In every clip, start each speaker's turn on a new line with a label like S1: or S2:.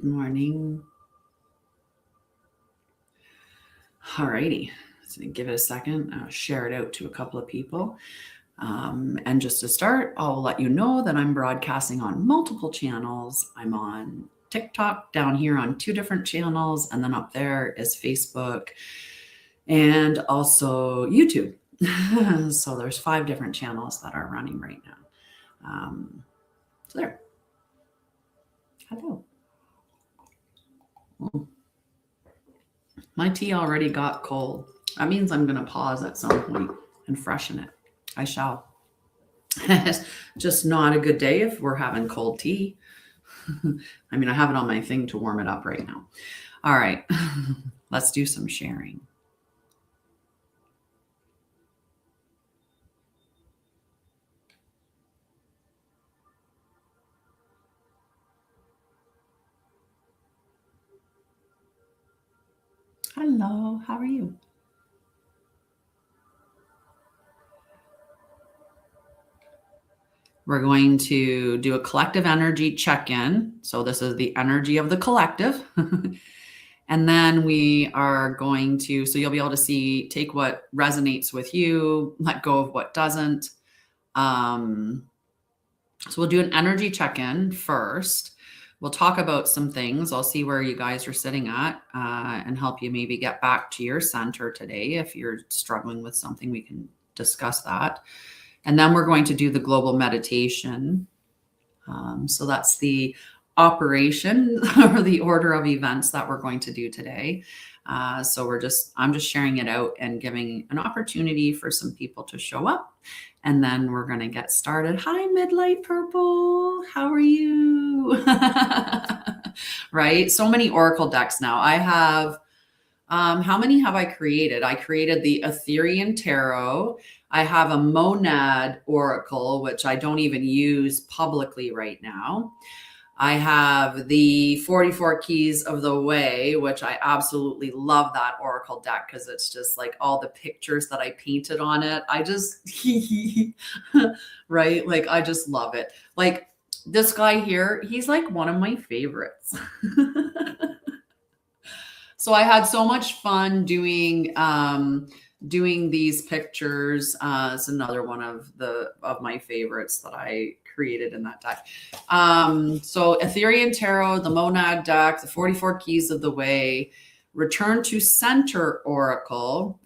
S1: Good morning. Alrighty, so give it a second. I'll share it out to a couple of people. And just to start, I'll let you know that I'm broadcasting on multiple channels. I'm on TikTok down here on 2 different channels, and then up there is Facebook and also YouTube. So there's 5 different channels that are running right now. So there. Hello. Oh. My tea already got cold. That means I'm going to pause at some point and freshen it. I shall. It's just not a good day if we're having cold tea. I mean, I have it on my thing to warm it up right now. All right, let's do some sharing. Hello, how are you? We're going to do a collective energy check-in. So this is the energy of the collective. And then we are going to, so you'll be able to see, take what resonates with you, let go of what doesn't. So we'll do an energy check-in first. We'll talk about some things. I'll see where you guys are sitting at and help you maybe get back to your center today. If you're struggling with something, we can discuss that. And then we're going to do the global meditation. So that's the operation or the order of events that we're going to do today. So I'm just sharing it out and giving an opportunity for some people to show up. And then we're going to get started. Hi, Midlight Purple. How are you? Right? So many Oracle decks now. I have, how many have I created? I created the Etherian Tarot. I have a Monad Oracle, which I don't even use publicly right now. I have the 44 Keys of the Way, which I absolutely love that Oracle deck because it's just like all the pictures that I painted on it. I just, right? Like, I just love it. Like this guy here, he's like one of my favorites. So I had so much fun doing these pictures. It's another one of my favorites that I created in that deck. So Etherian Tarot, the Monad deck, the 44 Keys of the Way, Return to Center Oracle,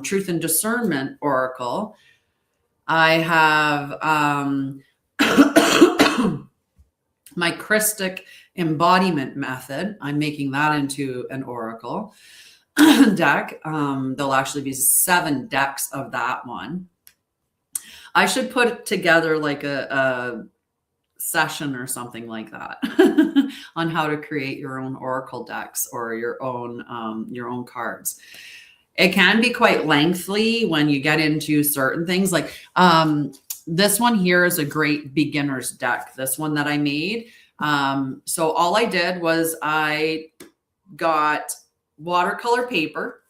S1: Truth and Discernment Oracle. I have my Christic Embodiment Method. I'm making that into an Oracle deck. There'll actually be 7 decks of that one. I should put together like a session or something like that on how to create your own Oracle decks or your own cards. It can be quite lengthy when you get into certain things. Like this one here is a great beginner's deck. This one that I made. So all I did was I got watercolor paper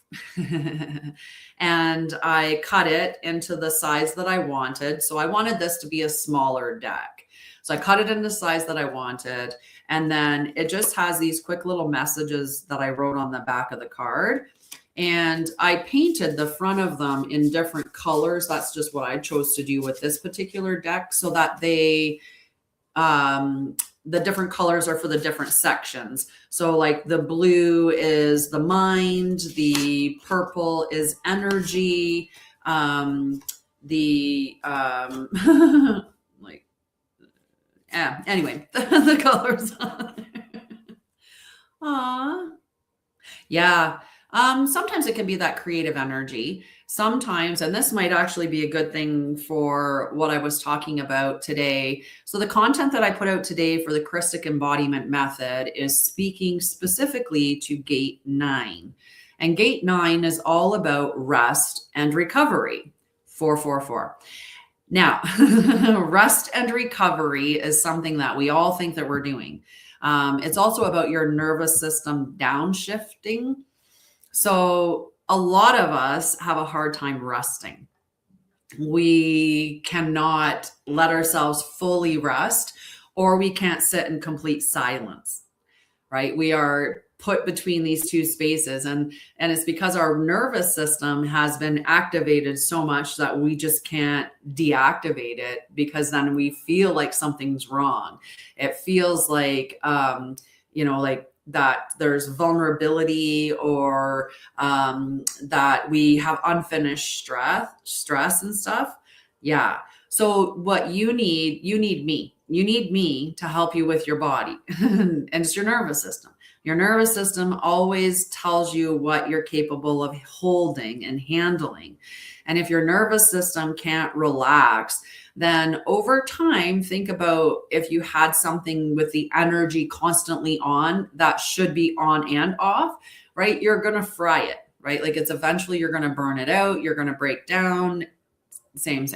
S1: and I cut it into the size that I wanted. So I wanted this to be a smaller deck. So I cut it in the size that I wanted. And then it just has these quick little messages that I wrote on the back of the card. And I painted the front of them in different colors. That's just what I chose to do with this particular deck so that they, the different colors are for the different sections. So like the blue is the mind, the purple is energy, like, yeah, anyway, the colors. Aww. Yeah. Sometimes it can be that creative energy. Sometimes, and this might actually be a good thing for what I was talking about today. So the content that I put out today for the Christic Embodiment Method is speaking specifically to Gate 9. And Gate 9 is all about rest and recovery. 444. Now, rest and recovery is something that we all think that we're doing. It's also about your nervous system downshifting. So a lot of us have a hard time resting. We cannot let ourselves fully rest, or we can't sit in complete silence, right? We are put between these two spaces, and it's because our nervous system has been activated so much that we just can't deactivate it, because then we feel like something's wrong. It feels like like that there's vulnerability, or that we have unfinished stress and stuff. Yeah. So what you need me. You need me to help you with your body. And it's your nervous system. Your nervous system always tells you what you're capable of holding and handling. And if your nervous system can't relax, then over time, think about if you had something with the energy constantly on that should be on and off, right? You're going to fry it, right? Like it's eventually you're going to burn it out. You're going to break down. Same.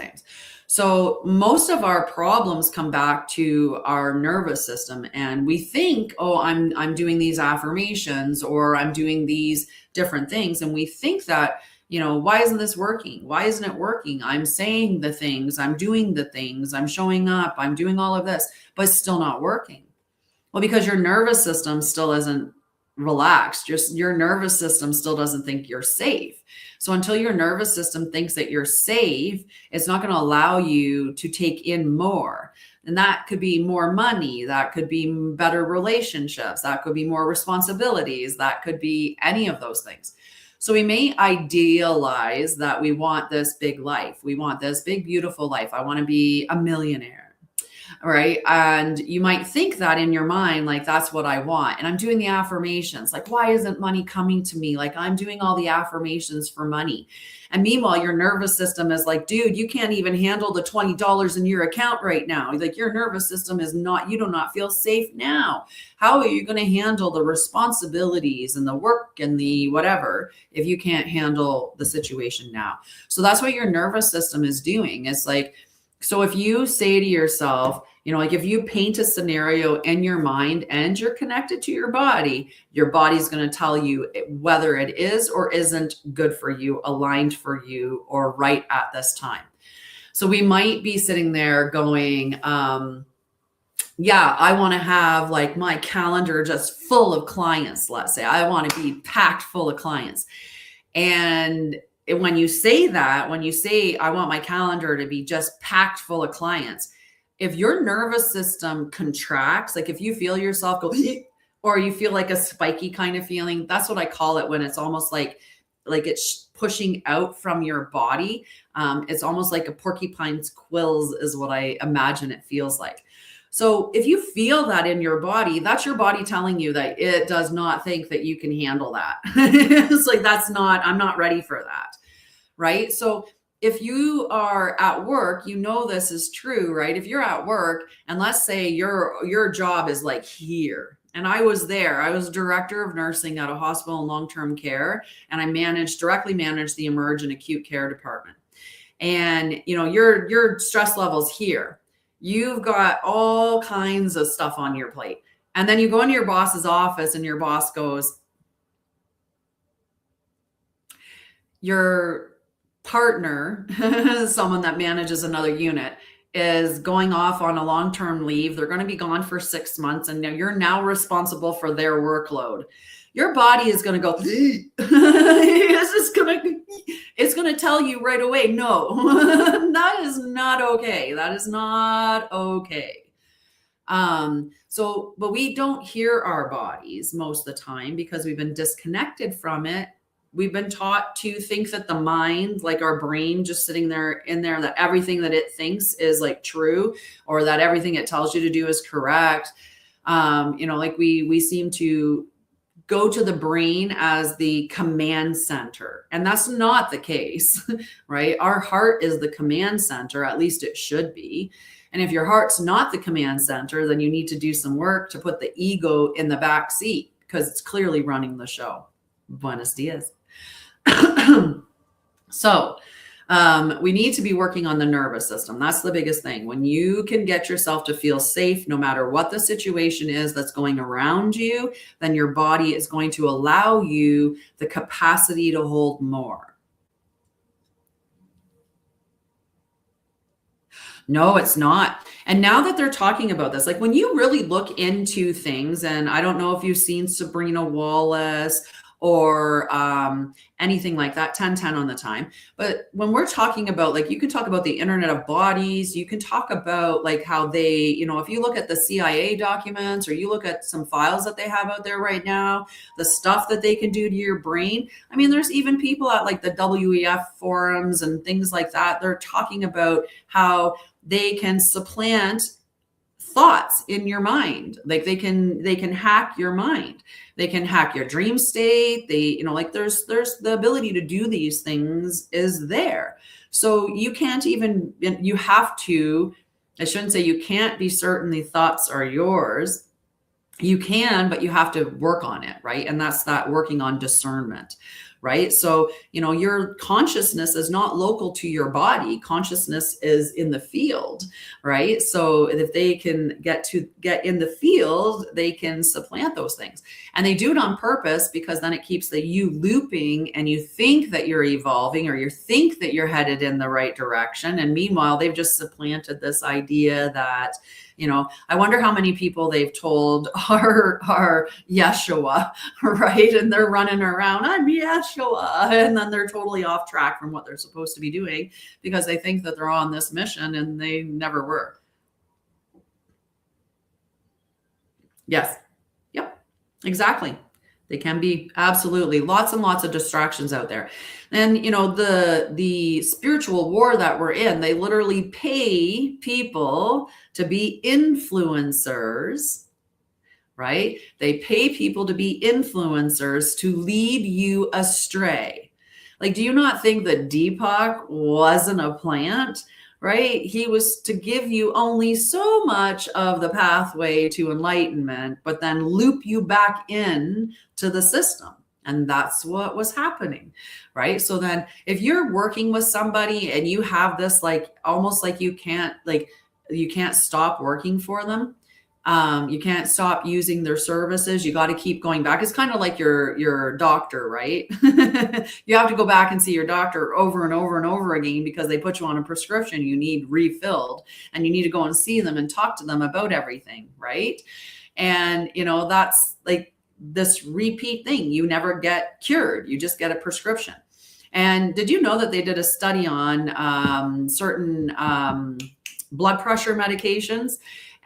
S1: So most of our problems come back to our nervous system, and we think, oh, I'm doing these affirmations, or I'm doing these different things, and we think that, why isn't this working? Why isn't it working? I'm saying the things, I'm doing the things, I'm showing up, I'm doing all of this, but it's still not working. Well, because your nervous system still isn't relaxed. Your nervous system still doesn't think you're safe. So until your nervous system thinks that you're safe, it's not going to allow you to take in more. And that could be more money. That could be better relationships. That could be more responsibilities. That could be any of those things. So we may idealize that we want this big life. We want this big, beautiful life. I want to be a millionaire. Right. And you might think that in your mind, like, that's what I want. And I'm doing the affirmations. Like, why isn't money coming to me? Like, I'm doing all the affirmations for money. And meanwhile, your nervous system is like, dude, you can't even handle the $20 in your account right now. Like, your nervous system is not, you do not feel safe now. How are you going to handle the responsibilities and the work and the whatever if you can't handle the situation now? So that's what your nervous system is doing. It's like, so if you say to yourself, like if you paint a scenario in your mind and you're connected to your body's going to tell you whether it is or isn't good for you, aligned for you, or right at this time. So we might be sitting there going, yeah, I want to have like my calendar just full of clients. Let's say I want to be packed full of clients. And when you say that, I want my calendar to be just packed full of clients, if your nervous system contracts, like if you feel yourself go, or you feel like a spiky kind of feeling, that's what I call it, when it's almost like it's pushing out from your body. It's almost like a porcupine's quills is what I imagine it feels like. So if you feel that in your body, that's your body telling you that it does not think that you can handle that. It's like, I'm not ready for that. Right. So if you are at work, this is true, right? If you're at work and let's say your job is like here, and I was director of nursing at a hospital in long-term care, and I directly managed the emergent acute care department. And, your stress level's here. You've got all kinds of stuff on your plate. And then you go into your boss's office and your boss goes, your partner, someone that manages another unit, is going off on a long-term leave. They're going to be gone for 6 months, and you're now responsible for their workload. Your body is going to go, it's going to tell you right away, no, that is not okay. That is not okay. But we don't hear our bodies most of the time because we've been disconnected from it. We've been taught to think that the mind, like our brain just sitting there in there, that everything that it thinks is like true, or that everything it tells you to do is correct. Like we seem to go to the brain as the command center, and that's not the case, right? Our heart is the command center, at least it should be. And if your heart's not the command center, then you need to do some work to put the ego in the back seat, because it's clearly running the show. Buenos dias. So we need to be working on the nervous system. That's the biggest thing. When you can get yourself to feel safe, no matter what the situation is that's going around you, then your body is going to allow you the capacity to hold more. No, it's not. And now that they're talking about this, like when you really look into things, and I don't know if you've seen Sabrina Wallace or anything like that, 1010 on the time. But when we're talking about, like, you can talk about the Internet of Bodies, you can talk about like how they, if you look at the CIA documents or you look at some files that they have out there right now, the stuff that they can do to your brain. I mean, there's even people at like the WEF forums and things like that. They're talking about how they can supplant thoughts in your mind. Like they can hack your mind. They can hack your dream state. They, like there's the ability to do these things is there. So you can't even, you have to, I shouldn't say you can't be certain the thoughts are yours. You can, but you have to work on it, right? And that's that working on discernment, right? So, your consciousness is not local to your body. Consciousness is in the field, right? So if they can get in the field, they can supplant those things. And they do it on purpose because then it keeps you looping and you think that you're evolving or you think that you're headed in the right direction. And meanwhile, they've just supplanted this idea that, I wonder how many people they've told are Yeshua, right? And they're running around, I'm Yeshua. And then they're totally off track from what they're supposed to be doing because they think that they're on this mission and they never were. Yes. Yep. Exactly. They can be absolutely lots and lots of distractions out there. And, the spiritual war that we're in, they literally pay people to be influencers, right? They pay people to be influencers to lead you astray. Like, do you not think that Deepak wasn't a plant? Right? He was to give you only so much of the pathway to enlightenment, but then loop you back in to the system. And that's what was happening, right? So then if you're working with somebody and you have this, like, almost like you can't stop working for them. You can't stop using their services. You got to keep going back. It's kind of like your doctor, right? You have to go back and see your doctor over and over and over again because they put you on a prescription you need refilled, and you need to go and see them and talk to them about everything, right? And, that's like this repeat thing. You never get cured. You just get a prescription. And did you know that they did a study on certain blood pressure medications?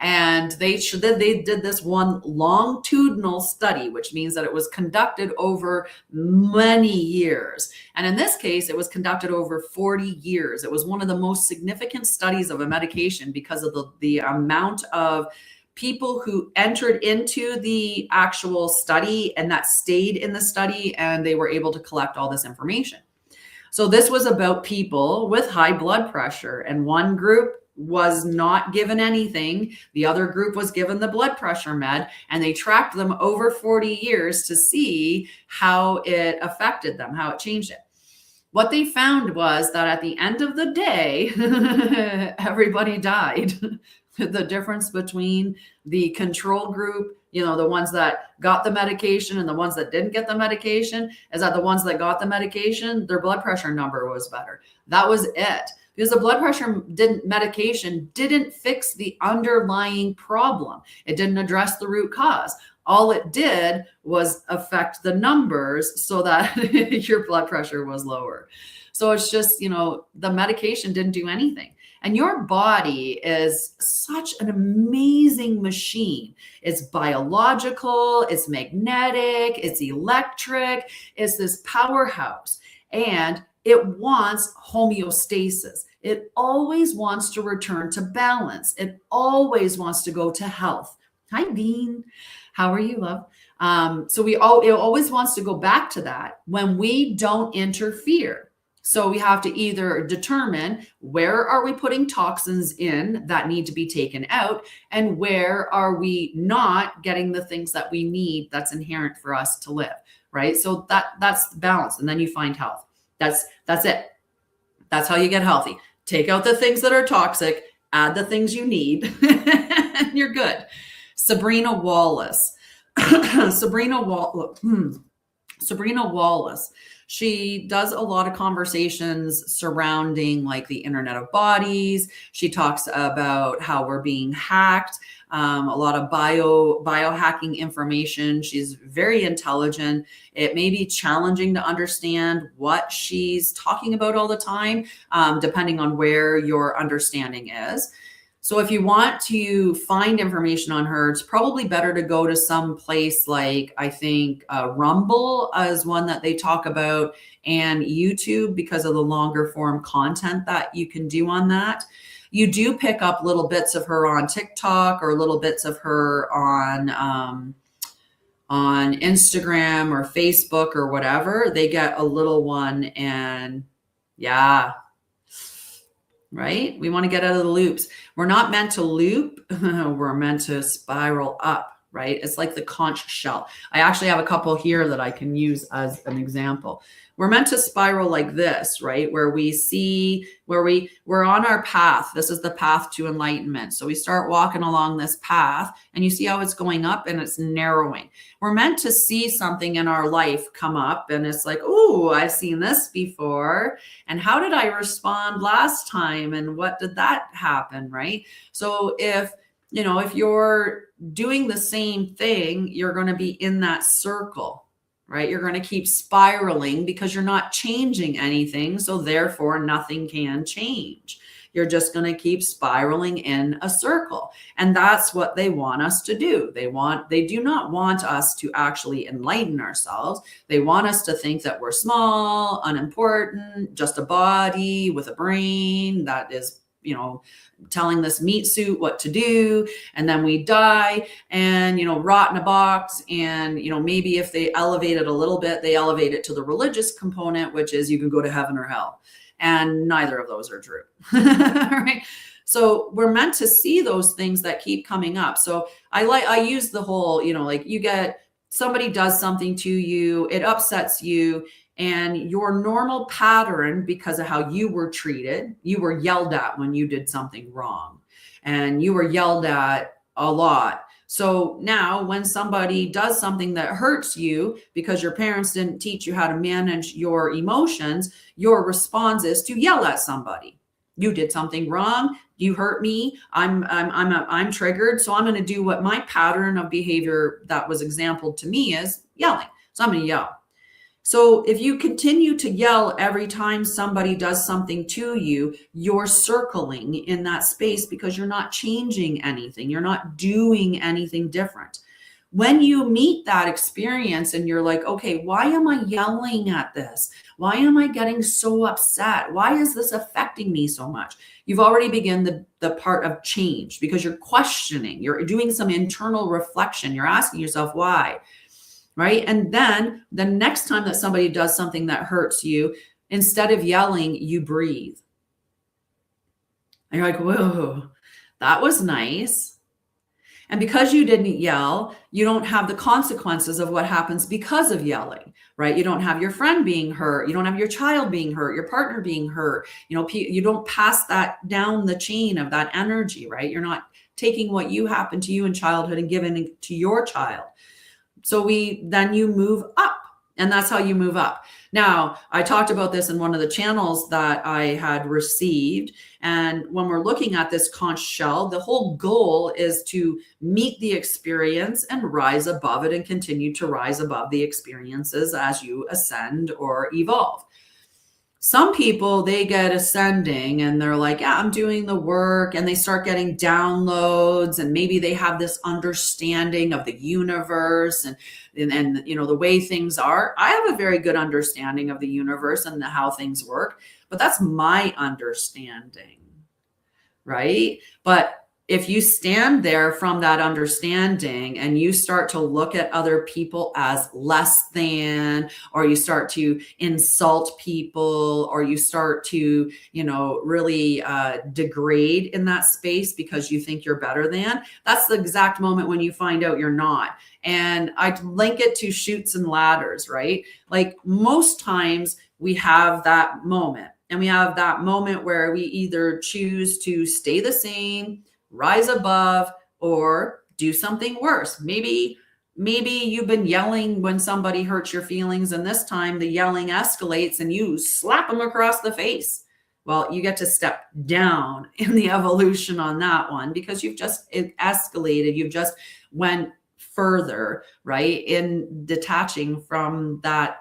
S1: And they did this one longitudinal study, which means that it was conducted over many years. And in this case, it was conducted over 40 years. It was one of the most significant studies of a medication because of the amount of people who entered into the actual study and that stayed in the study, and they were able to collect all this information. So this was about people with high blood pressure, and one group was not given anything. The other group was given the blood pressure med, and they tracked them over 40 years to see how it affected them, how it changed it. What they found was that at the end of the day, everybody died. The difference between the control group, the ones that got the medication and the ones that didn't get the medication, is that the ones that got the medication, their blood pressure number was better. That was it. Because the blood pressure medication didn't fix the underlying problem. It didn't address the root cause. All it did was affect the numbers so that your blood pressure was lower. So it's just, the medication didn't do anything. And your body is such an amazing machine. It's biological, it's magnetic, it's electric, it's this powerhouse. And it wants homeostasis. It always wants to return to balance. It always wants to go to health. Hi, Dean. How are you, love? So it always wants to go back to that when we don't interfere. So we have to either determine where are we putting toxins in that need to be taken out, and where are we not getting the things that we need that's inherent for us to live, right? So that's the balance, and then you find health. That's it. That's how you get healthy. Take out the things that are toxic, add the things you need, and you're good. Sabrina Wallace. Sabrina Wallace. She does a lot of conversations surrounding like the Internet of Bodies. She talks about how we're being hacked, a lot of biohacking information. She's very intelligent. It may be challenging to understand what she's talking about all the time, depending on where your understanding is. So if you want to find information on her, it's probably better to go to some place like, I think, Rumble is one that they talk about, and YouTube, because of the longer form content that you can do on that. You do pick up little bits of her on TikTok or little bits of her on Instagram or Facebook or whatever. They get a little one, and yeah, right? We want to get out of the loops. We're not meant to loop. We're meant to spiral up, right? It's like the conch shell. I actually have a couple here that I can use as an example. We're meant to spiral like this, right? Where we see, we're on our path. This is the path to enlightenment. So we start walking along this path, and you see how it's going up and it's narrowing. We're meant to see something in our life come up, and it's like, oh, I've seen this before. And how did I respond last time? And what did that happen, right? So if you're doing the same thing, you're going to be in that circle, right? You're going to keep spiraling because you're not changing anything. So therefore, nothing can change. You're just going to keep spiraling in a circle. And that's what they want us to do. They do not want us to actually enlighten ourselves. They want us to think that we're small, unimportant, just a body with a brain that is, telling this meat suit what to do. And then we die and, rot in a box. And, maybe if they elevate it a little bit, they elevate it to the religious component, which is you can go to heaven or hell. And neither of those are true. Right? So we're meant to see those things that keep coming up. So I use the whole, like you get somebody does something to you, it upsets you, and your normal pattern, because of how you were treated, you were yelled at when you did something wrong, and you were yelled at a lot. So now when somebody does something that hurts you because your parents didn't teach you how to manage your emotions, your response is to yell at somebody. You did something wrong. You hurt me. I'm triggered. So I'm going to do what my pattern of behavior that was exampled to me is yelling. So I'm going to yell. So if you continue to yell every time somebody does something to you, you're circling in that space because you're not changing anything. You're not doing anything different. When you meet that experience and you're like, okay, why am I yelling at this? Why am I getting so upset? Why is this affecting me so much? You've already begun the part of change because you're questioning. You're doing some internal reflection. You're asking yourself why. Right? And then the next time that somebody does something that hurts you, instead of yelling, you breathe. And you're like, whoa, that was nice. And because you didn't yell, you don't have the consequences of what happens because of yelling, right? You don't have your friend being hurt. You don't have your child being hurt, your partner being hurt. You don't pass that down the chain of that energy, right? You're not taking what happened to you in childhood and giving it to your child. So then you move up, and that's how you move up. Now, I talked about this in one of the channels that I had received. And when we're looking at this conch shell, the whole goal is to meet the experience and rise above it and continue to rise above the experiences as you ascend or evolve. Some people, they get ascending and they're like, yeah, I'm doing the work, and they start getting downloads, and maybe they have this understanding of the universe and the way things are. I have a very good understanding of the universe and how things work, but that's my understanding, right? But if you stand there from that understanding and you start to look at other people as less than, or you start to insult people, or you start to, really degrade in that space because you think you're better than, that's the exact moment when you find out you're not. And I link it to chutes and ladders, right? Like most times we have that moment, and we have that moment where we either choose to stay the same, rise above, or do something worse. Maybe Maybe you've been yelling when somebody hurts your feelings, and this time the yelling escalates and you slap them across the face. Well, you get to step down in the evolution on that one because it escalated. You've just went further, right? In detaching from that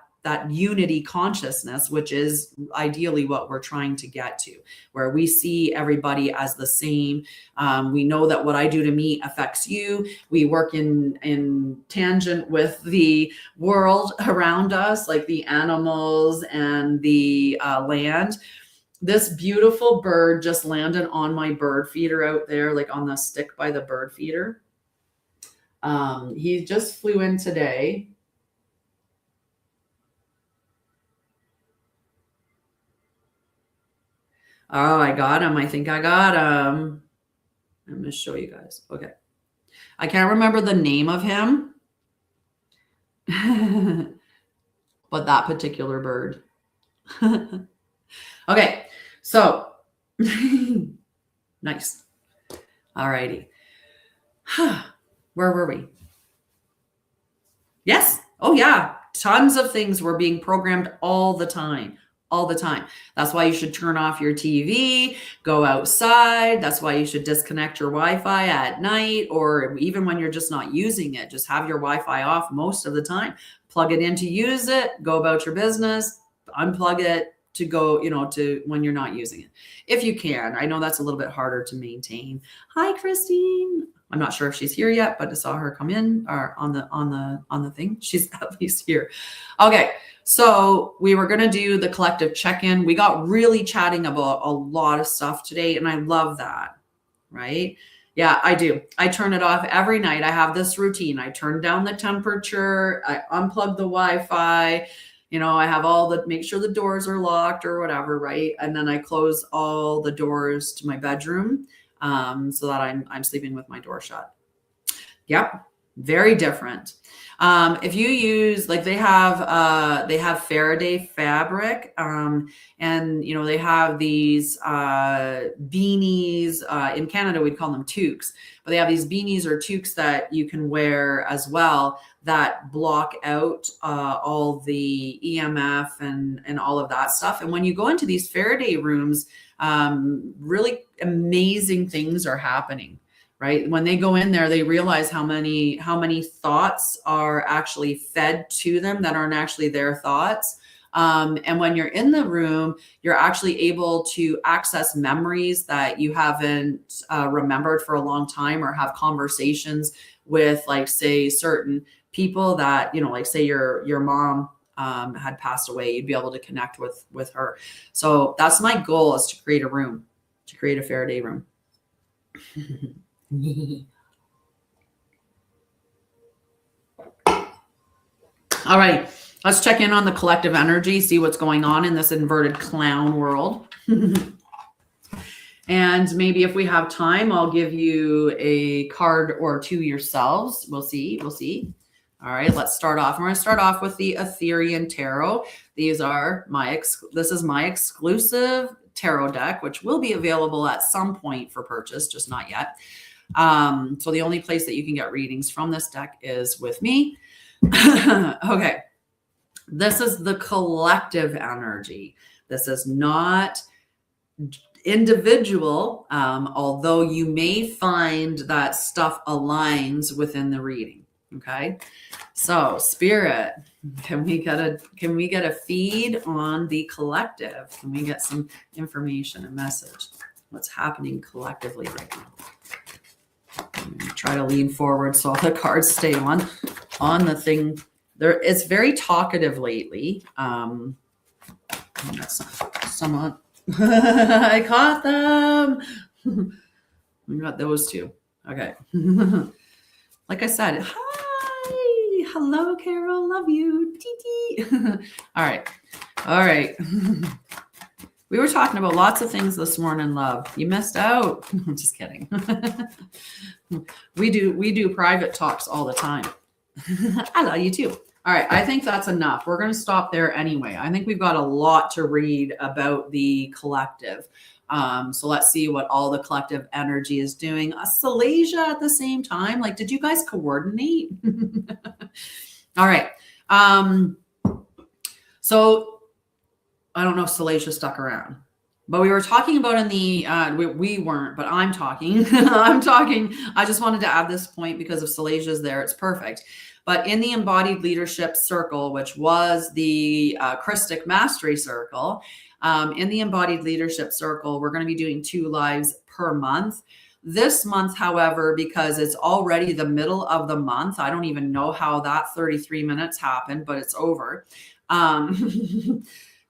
S1: unity consciousness, which is ideally what we're trying to get to, where we see everybody as the same. We know that what I do to me affects you. We work in tangent with the world around us, like the animals and the land. This beautiful bird just landed on my bird feeder out there, like on the stick by the bird feeder. He just flew in today. Oh, I got him. I think I got him. I'm going to show you guys. Okay. I can't remember the name of him, but that particular bird. Okay. So nice. All righty. Where were we? Yes. Oh, yeah. Tons of things were being programmed all the time. All the time. That's why you should turn off your TV, go outside. That's why you should disconnect your Wi-Fi at night, or even when you're just not using it, just have your Wi-Fi off most of the time. Plug it in to use it, go about your business, unplug it to go, to when you're not using it. If you can. I know that's a little bit harder to maintain. Hi, Christine. I'm not sure if she's here yet, but I saw her come in or on the thing. She's at least here. Okay. So we were going to do the collective check-in. We got really chatting about a lot of stuff today, and I love that, right? Yeah, I do. I turn it off every night. I have this routine. I turn down the temperature. I unplug the Wi-Fi. I have make sure the doors are locked or whatever, right? And then I close all the doors to my bedroom so that I'm sleeping with my door shut. Yep, very different. If you use, like they have Faraday fabric, and they have these beanies. In Canada, we'd call them toques, but they have these beanies or toques that you can wear as well that block out all the EMF and all of that stuff. And when you go into these Faraday rooms, really amazing things are happening. Right? When they go in there, they realize how many thoughts are actually fed to them that aren't actually their thoughts. And when you're in the room, you're actually able to access memories that you haven't remembered for a long time, or have conversations with, like, say, certain people that, like, say your mom had passed away. You'd be able to connect with her. So that's my goal, is to create a Faraday room. All right, let's check in on the collective energy, see what's going on in this inverted clown world. And maybe if we have time, I'll give you a card or two yourselves. We'll see. All right, let's start off. We're going to start off with the Etherian Tarot. This is my exclusive tarot deck, which will be available at some point for purchase, just not yet. So the only place that you can get readings from this deck is with me. Okay. This is the collective energy. This is not individual, although you may find that stuff aligns within the reading. Okay. So Spirit, can we get a feed on the collective? Can we get some information, a message? What's happening collectively right now? I'm gonna try to lean forward so the cards stay on the thing. It's very talkative lately. That's someone. I caught them. We got those two. Okay. Like I said, hi, hello, Carol, love you. All right. We were talking about lots of things this morning, love. You missed out. I'm just kidding. We do private talks all the time. I love you too. All right, I think that's enough. We're going to stop there anyway. I think we've got a lot to read about the collective. So let's see what all the collective energy is doing. Salasia at the same time. Like, did you guys coordinate? All right. So I don't know if Salasia stuck around, but we were talking about in the, we weren't, but I'm talking, I just wanted to add this point because if Salasia's there, it's perfect. But in the embodied leadership circle, which was the Christic mastery circle, in the embodied leadership circle, we're going to be doing 2 lives per month. This month, however, because it's already the middle of the month, I don't even know how that 33 minutes happened, but it's over.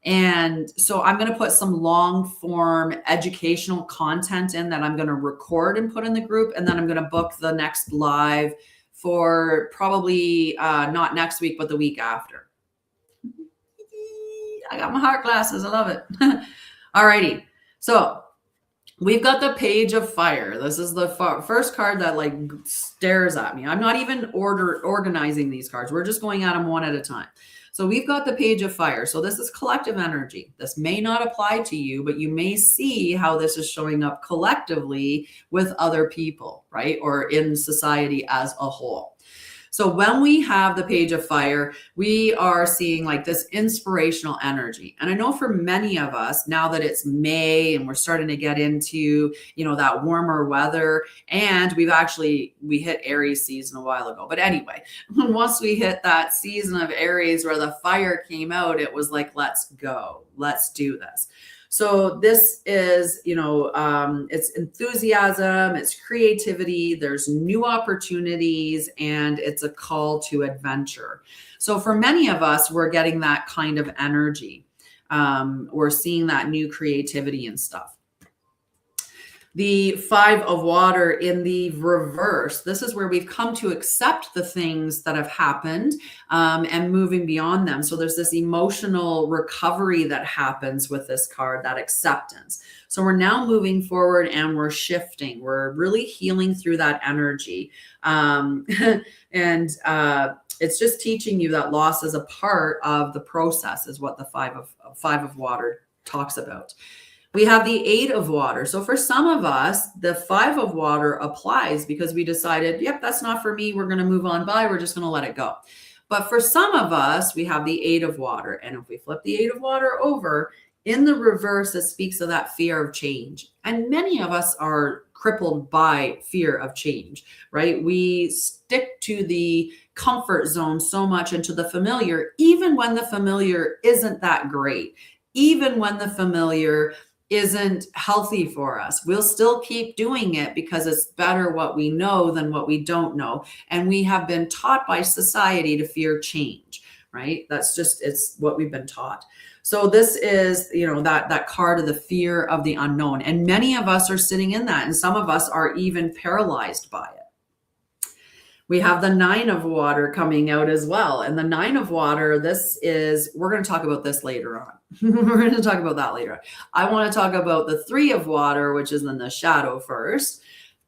S1: And so I'm going to put some long form educational content in that I'm going to record and put in the group. And then I'm going to book the next live for probably not next week, but the week after. I got my heart glasses. I love it. All righty. So we've got the Page of Fire. This is the first card that like stares at me. I'm not even organizing these cards. We're just going at them one at a time. So we've got the Page of Fire. So this is collective energy. This may not apply to you, but you may see how this is showing up collectively with other people, right? Or in society as a whole. So when we have the Page of Fire, we are seeing like this inspirational energy. And I know for many of us, now that it's May and we're starting to get into, you know, that warmer weather, and we hit Aries season a while ago. But anyway, once we hit that season of Aries where the fire came out, it was like, let's go, let's do this. So this is, you know, it's enthusiasm, it's creativity, there's new opportunities, and it's a call to adventure. So for many of us, we're getting that kind of energy. We're seeing that new creativity and stuff. The 5 of Water in the reverse. This is where we've come to accept the things that have happened and moving beyond them. So there's this emotional recovery that happens with this card, that acceptance. So we're now moving forward and we're shifting. We're really healing through that energy. It's just teaching you that loss is a part of the process, is what the 5 of Water talks about. We have the 8 of Water. So for some of us, the 5 of Water applies because we decided, yep, that's not for me. We're going to move on by. We're just going to let it go. But for some of us, we have the 8 of Water. And if we flip the 8 of Water over, in the reverse, it speaks of that fear of change. And many of us are crippled by fear of change, right? We stick to the comfort zone so much and to the familiar, even when the familiar isn't that great, even when the familiar isn't healthy for us. We'll still keep doing it because it's better what we know than what we don't know. And we have been taught by society to fear change, right? It's what we've been taught. So this is, you know, that card of the fear of the unknown. And many of us are sitting in that, and some of us are even paralyzed by it. We have the 9 of Water coming out as well. And the 9 of Water, we're going to talk about this later on. We're going to talk about that later on. I want to talk about the 3 of Water, which is in the shadow first.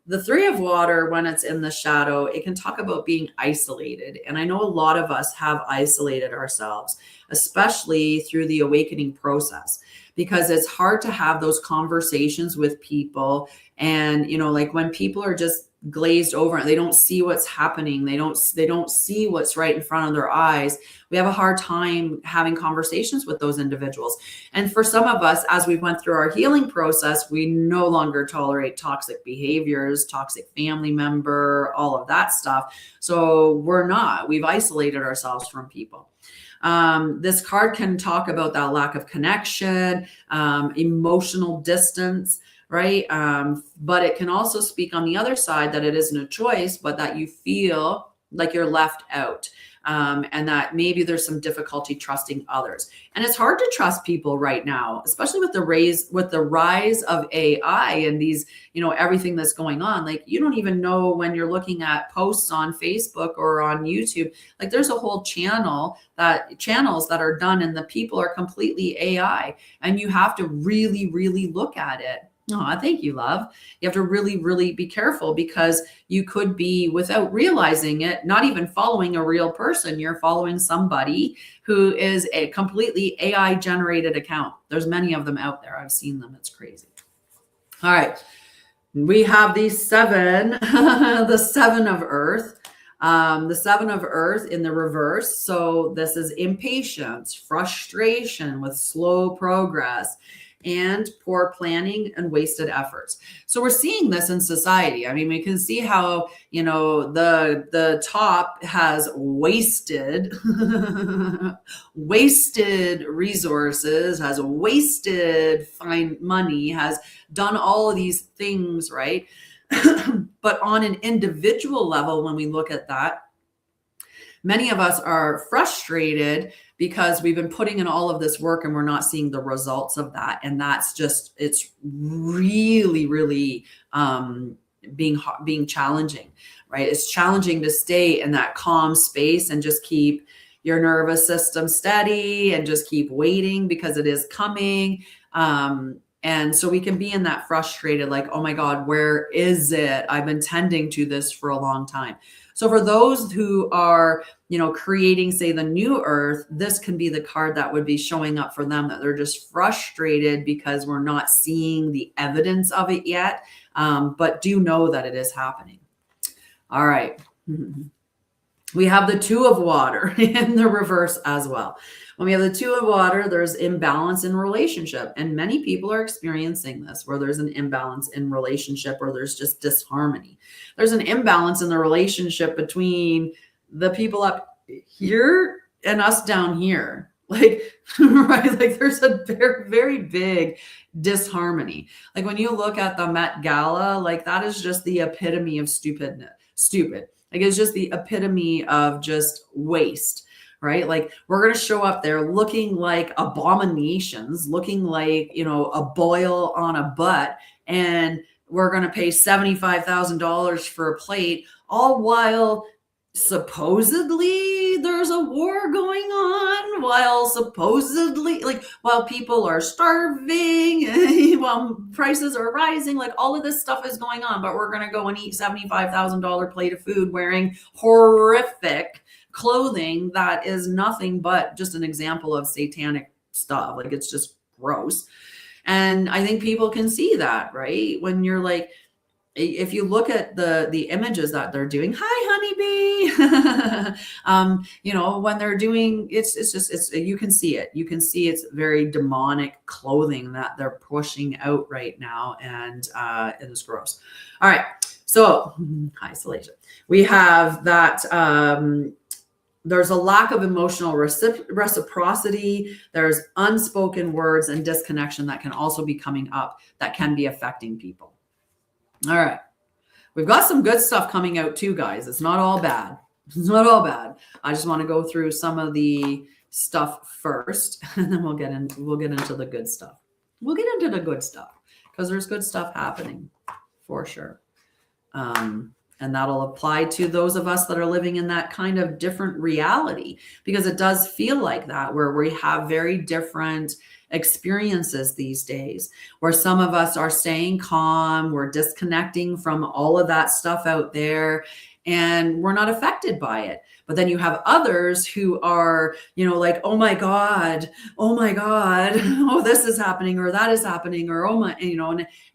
S1: The 3 of Water, when it's in the shadow, it can talk about being isolated. And I know a lot of us have isolated ourselves, especially through the awakening process, because it's hard to have those conversations with people. And, you know, like when people are just glazed over, they don't see what's happening. They don't see what's right in front of their eyes. We have a hard time having conversations with those individuals. And for some of us, as we went through our healing process, we no longer tolerate toxic behaviors, toxic family member, all of that stuff. So we've isolated ourselves from people. This card can talk about that lack of connection, emotional distance, right? But it can also speak on the other side that it isn't a choice, but that you feel like you're left out. And that maybe there's some difficulty trusting others. And it's hard to trust people right now, especially with the rise of AI and these, you know, everything that's going on. Like, you don't even know when you're looking at posts on Facebook or on YouTube, like there's a whole channels that are done and the people are completely AI, and you have to really, really look at it. Oh, thank you, love. You have to really, really be careful, because you could be, without realizing it, not even following a real person. You're following somebody who is a completely AI generated account. There's many of them out there. I've seen them. It's crazy. All right. We have the seven, the seven of earth. The seven of earth in the reverse. So this is impatience, frustration with slow progress, and poor planning and wasted efforts. So we're seeing this in society. I mean, we can see how, the top has wasted wasted resources, has wasted fine money, has done all of these things, right? But on an individual level, when we look at that, many of us are frustrated because we've been putting in all of this work and we're not seeing the results of that. And that's just, it's really, really being challenging, right? It's challenging to stay in that calm space and just keep your nervous system steady and just keep waiting because it is coming. And so we can be in that frustrated, like, oh my God, where is it? I've been tending to this for a long time. So for those who are, creating, say, the new earth, this can be the card that would be showing up for them, that they're just frustrated because we're not seeing the evidence of it yet. But do know that it is happening. All right. We have the two of water in the reverse as well. When we have the two of water, there's imbalance in relationship. And many people are experiencing this, where there's an imbalance in relationship, or there's just disharmony. There's an imbalance in the relationship between the people up here and us down here. Like, right? Like there's a very, very big disharmony. Like when you look at the Met Gala, like that is just the epitome of stupid. Like it's just the epitome of just waste, right? Like we're going to show up there looking like abominations, looking like, a boil on a butt. And we're going to pay $75,000 for a plate, all while supposedly there's a war going on, while people are starving, while prices are rising, like all of this stuff is going on, but we're going to go and eat $75,000 plate of food wearing horrific clothing that is nothing but just an example of satanic stuff. Like it's just gross. And I think people can see that, right? When you're like, if you look at the images that they're doing, hi honeybee, when they're doing, it's you can see it. You can see it's very demonic clothing that they're pushing out right now, and it is gross. All right, so isolation. We have that. There's a lack of emotional reciprocity. There's unspoken words and disconnection that can also be coming up that can be affecting people. All right. We've got some good stuff coming out too, guys. It's not all bad. It's not all bad. I just want to go through some of the stuff first, and then we'll get into the good stuff. We'll get into the good stuff because there's good stuff happening for sure. And that'll apply to those of us that are living in that kind of different reality, because it does feel like that, where we have very different experiences these days, where some of us are staying calm, we're disconnecting from all of that stuff out there, and we're not affected by it. But then you have others who are, like, oh my God, oh, this is happening, or that is happening, or oh my,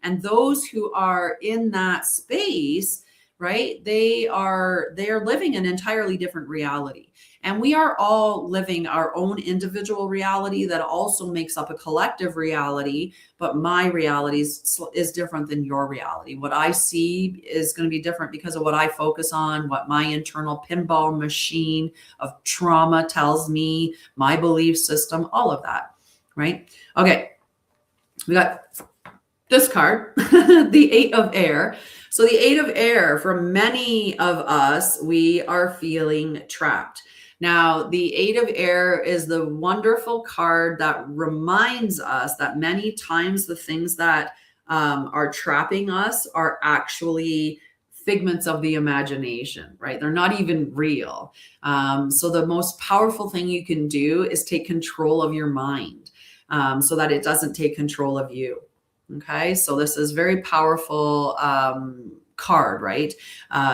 S1: and those who are in that space, right? They are living an entirely different reality. And we are all living our own individual reality that also makes up a collective reality. But my reality is different than your reality. What I see is going to be different because of what I focus on, what my internal pinball machine of trauma tells me, my belief system, all of that, right? Okay, we got this card, the Eight of Air. So the Eight of Air, for many of us, we are feeling trapped. Now, the Eight of Air is the wonderful card that reminds us that many times the things that are trapping us are actually figments of the imagination, right? They're not even real. So the most powerful thing you can do is take control of your mind so that it doesn't take control of you. Okay, so this is very powerful card, right?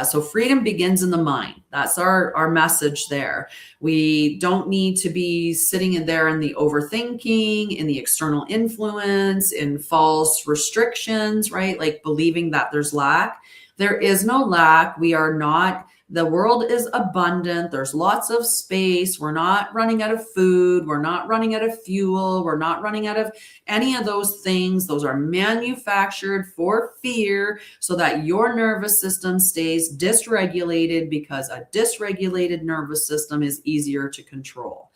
S1: So freedom begins in the mind. That's our message there. We don't need to be sitting in there in the overthinking, in the external influence, in false restrictions, right? Like believing that there's lack. There is no lack. We are not, the world is abundant. There's lots of space. We're not running out of food. We're not running out of fuel. We're not running out of any of those things. Those are manufactured for fear so that your nervous system stays dysregulated, because a dysregulated nervous system is easier to control.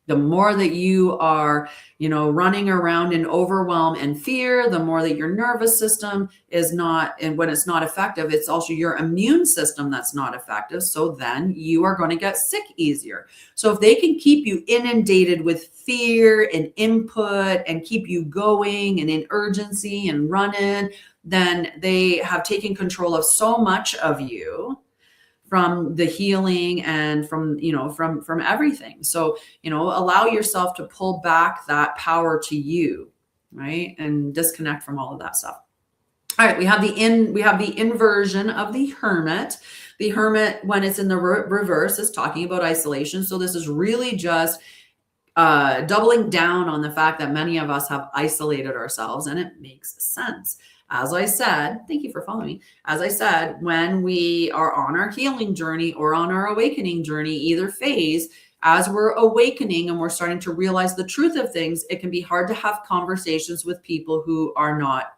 S1: The more that you are, running around in overwhelm and fear, the more that your nervous system is not, and when it's not effective, it's also your immune system that's not effective. So then you are going to get sick easier. So if they can keep you inundated with fear and input and keep you going and in urgency and running, then they have taken control of so much of you, from the healing and from everything. So, allow yourself to pull back that power to you, right? And disconnect from all of that stuff. All right, we have the inversion of the hermit. The hermit, when it's in the reverse, is talking about isolation. So this is really just doubling down on the fact that many of us have isolated ourselves, and it makes sense. As I said, thank you for following me. As I said, when we are on our healing journey or on our awakening journey, either phase, as we're awakening and we're starting to realize the truth of things, it can be hard to have conversations with people who are not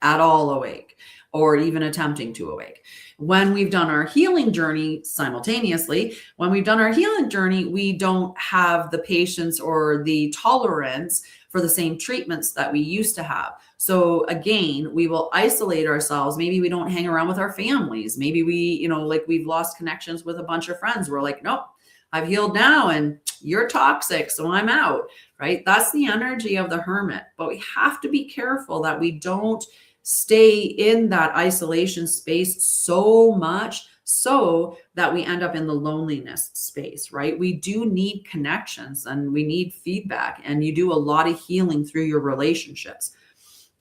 S1: at all awake or even attempting to awake. When we've done our healing journey simultaneously, we don't have the patience or the tolerance for the same treatments that we used to have. So again, we will isolate ourselves. Maybe we don't hang around with our families. Maybe we, we've lost connections with a bunch of friends. We're like, nope, I've healed now and you're toxic, so I'm out, right? That's the energy of the hermit. But we have to be careful that we don't stay in that isolation space so much so that we end up in the loneliness space, right? We do need connections and we need feedback, and you do a lot of healing through your relationships.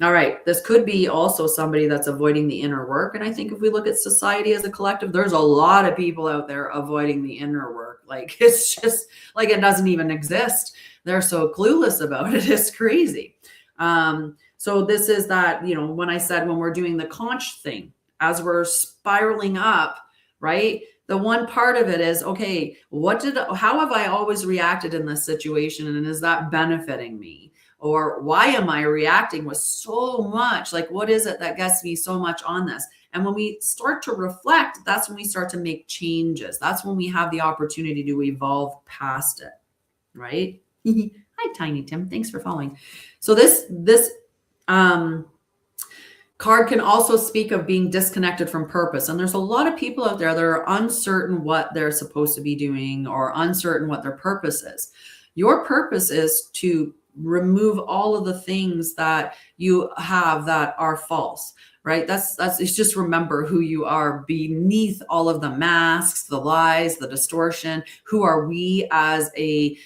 S1: All right, this could be also somebody that's avoiding the inner work. And I think if we look at society as a collective, there's a lot of people out there avoiding the inner work. Like, it's just like it doesn't even exist. They're so clueless about it. It's crazy. So this is that, when I said when we're doing the conch thing, as we're spiraling up, right? The one part of it is, okay, how have I always reacted in this situation? And is that benefiting me? Or why am I reacting with so much? Like, what is it that gets me so much on this? And when we start to reflect, that's when we start to make changes. That's when we have the opportunity to evolve past it, right? Hi, Tiny Tim. Thanks for following. So this card can also speak of being disconnected from purpose. And there's a lot of people out there that are uncertain what they're supposed to be doing or uncertain what their purpose is. Your purpose is to remove all of the things that you have that are false, right? It's just remember who you are beneath all of the masks, the lies, the distortion. Who are we as a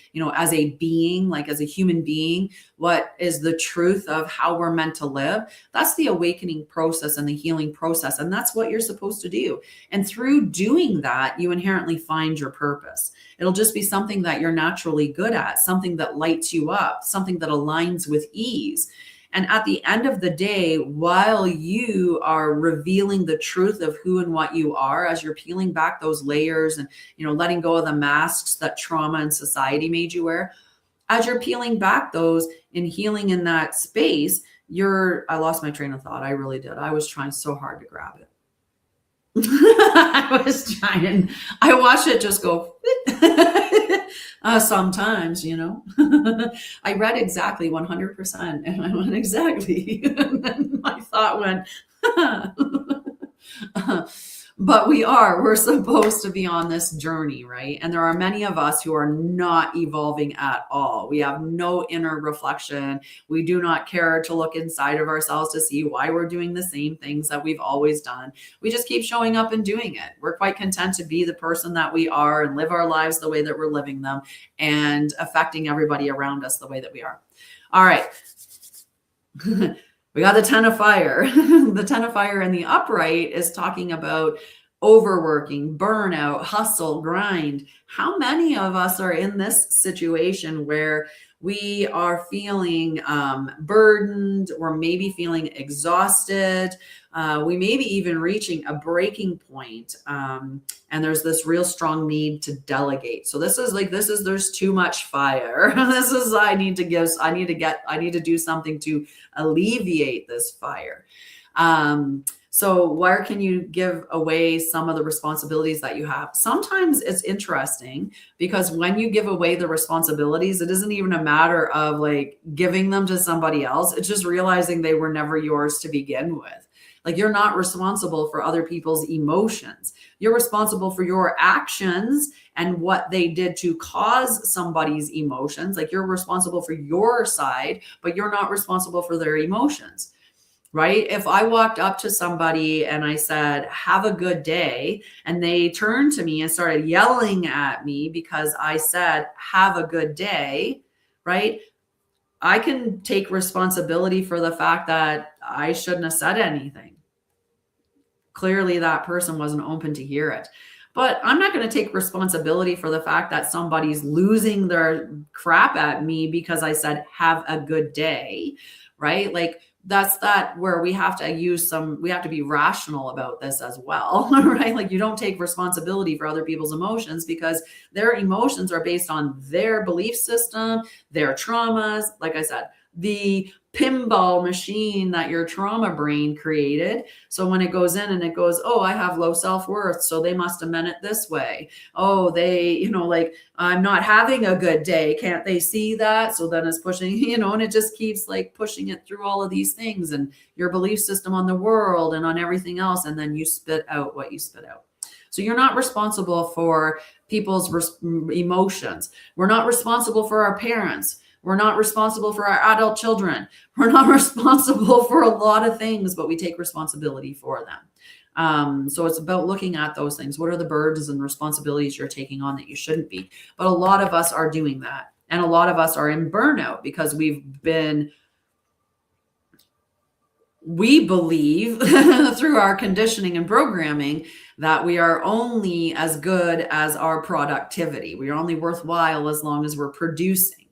S1: being, like as a human being? What is the truth of how we're meant to live? That's the awakening process and the healing process. And that's what you're supposed to do. And through doing that, you inherently find your purpose. It'll just be something that you're naturally good at, something that lights you up, something that aligns with ease. And at the end of the day, while you are revealing the truth of who and what you are, as you're peeling back those layers and, letting go of the masks that trauma and society made you wear, as you're peeling back those and healing in that space, I lost my train of thought. I really did. I was trying so hard to grab it. I watch it just go sometimes, I read exactly 100% and I went exactly. And then my thought went, but we're supposed to be on this journey, right? And there are many of us who are not evolving at all. We have no inner reflection. We do not care to look inside of ourselves to see why we're doing the same things that we've always done. We just keep showing up and doing it. We're quite content to be the person that we are and live our lives the way that we're living them and affecting everybody around us the way that we are. All right. We got the 10 of fire. The 10 of fire in the upright is talking about overworking, burnout, hustle, grind. How many of us are in this situation where we are feeling burdened, or maybe feeling exhausted? We may be even reaching a breaking point. And there's this real strong need to delegate. So there's too much fire. I need to do something to alleviate this fire. So where can you give away some of the responsibilities that you have? Sometimes it's interesting because when you give away the responsibilities, it isn't even a matter of like giving them to somebody else. It's just realizing they were never yours to begin with. Like, you're not responsible for other people's emotions. You're responsible for your actions and what they did to cause somebody's emotions. Like, you're responsible for your side, but you're not responsible for their emotions. Right? If I walked up to somebody and I said, have a good day, and they turned to me and started yelling at me because I said, have a good day, right? I can take responsibility for the fact that I shouldn't have said anything. Clearly, that person wasn't open to hear it. But I'm not going to take responsibility for the fact that somebody's losing their crap at me because I said, have a good day, right? Like, that's where we have to be rational about this as well, right? Like, you don't take responsibility for other people's emotions because their emotions are based on their belief system, their traumas. Like I said, the pinball machine that your trauma brain created. So when it goes in and it goes, oh, I have low self-worth, so they must have meant it this way. Oh, they, like, I'm not having a good day. Can't they see that? So then it's pushing, and it just keeps like pushing it through all of these things and your belief system on the world and on everything else. And then you spit out what you spit out. So you're not responsible for people's emotions. We're not responsible for our parents. We're not responsible for our adult children. We're not responsible for a lot of things, but we take responsibility for them. So it's about looking at those things. What are the burdens and responsibilities you're taking on that you shouldn't be? But a lot of us are doing that. And a lot of us are in burnout because we believe through our conditioning and programming that we are only as good as our productivity. We are only worthwhile as long as we're producing.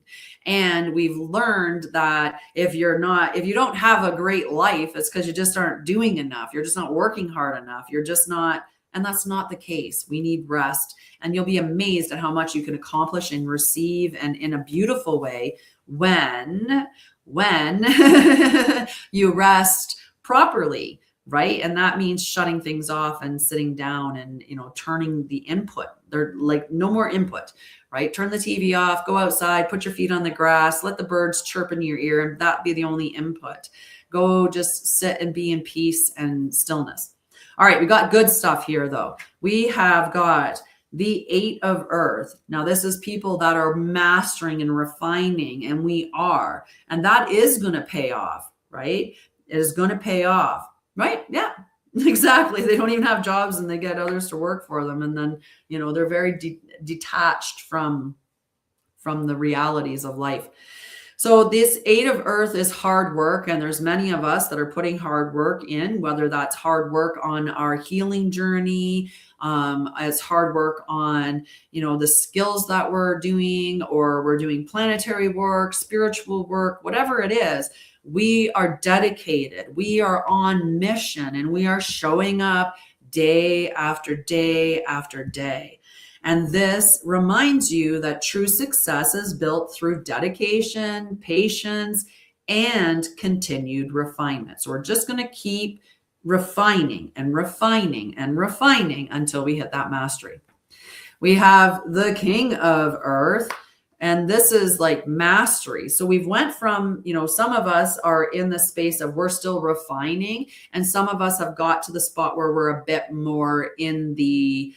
S1: And we've learned that if you don't have a great life, it's because you just aren't doing enough. You're just not working hard enough. You're just not, and that's not the case. We need rest. And you'll be amazed at how much you can accomplish and receive, and in a beautiful way when you rest properly, right? And that means shutting things off and sitting down and, turning the input. They're like, no more input, right? Turn the TV off, go outside, put your feet on the grass, let the birds chirp in your ear, and that be the only input. Go just sit and be in peace and stillness. All right, we got good stuff here though. We have got the 8 of Earth. Now, this is people that are mastering and refining, and we are. And that is going to pay off, right? It is going to pay off, right? Yeah, exactly. They don't even have jobs and they get others to work for them. And then, they're very detached from the realities of life. So this 8 of Earth is hard work, and there's many of us that are putting hard work in, whether that's hard work on our healing journey, as hard work on, the skills that we're doing, or we're doing planetary work, spiritual work, whatever it is. We are dedicated. We are on mission, and we are showing up day after day after day. And this reminds you that true success is built through dedication, patience, and continued refinement. So we're just going to keep refining and refining and refining until we hit that mastery. We have the King of Earth, and this is like mastery. So we've went from, some of us are in the space of we're still refining, and some of us have got to the spot where we're a bit more in the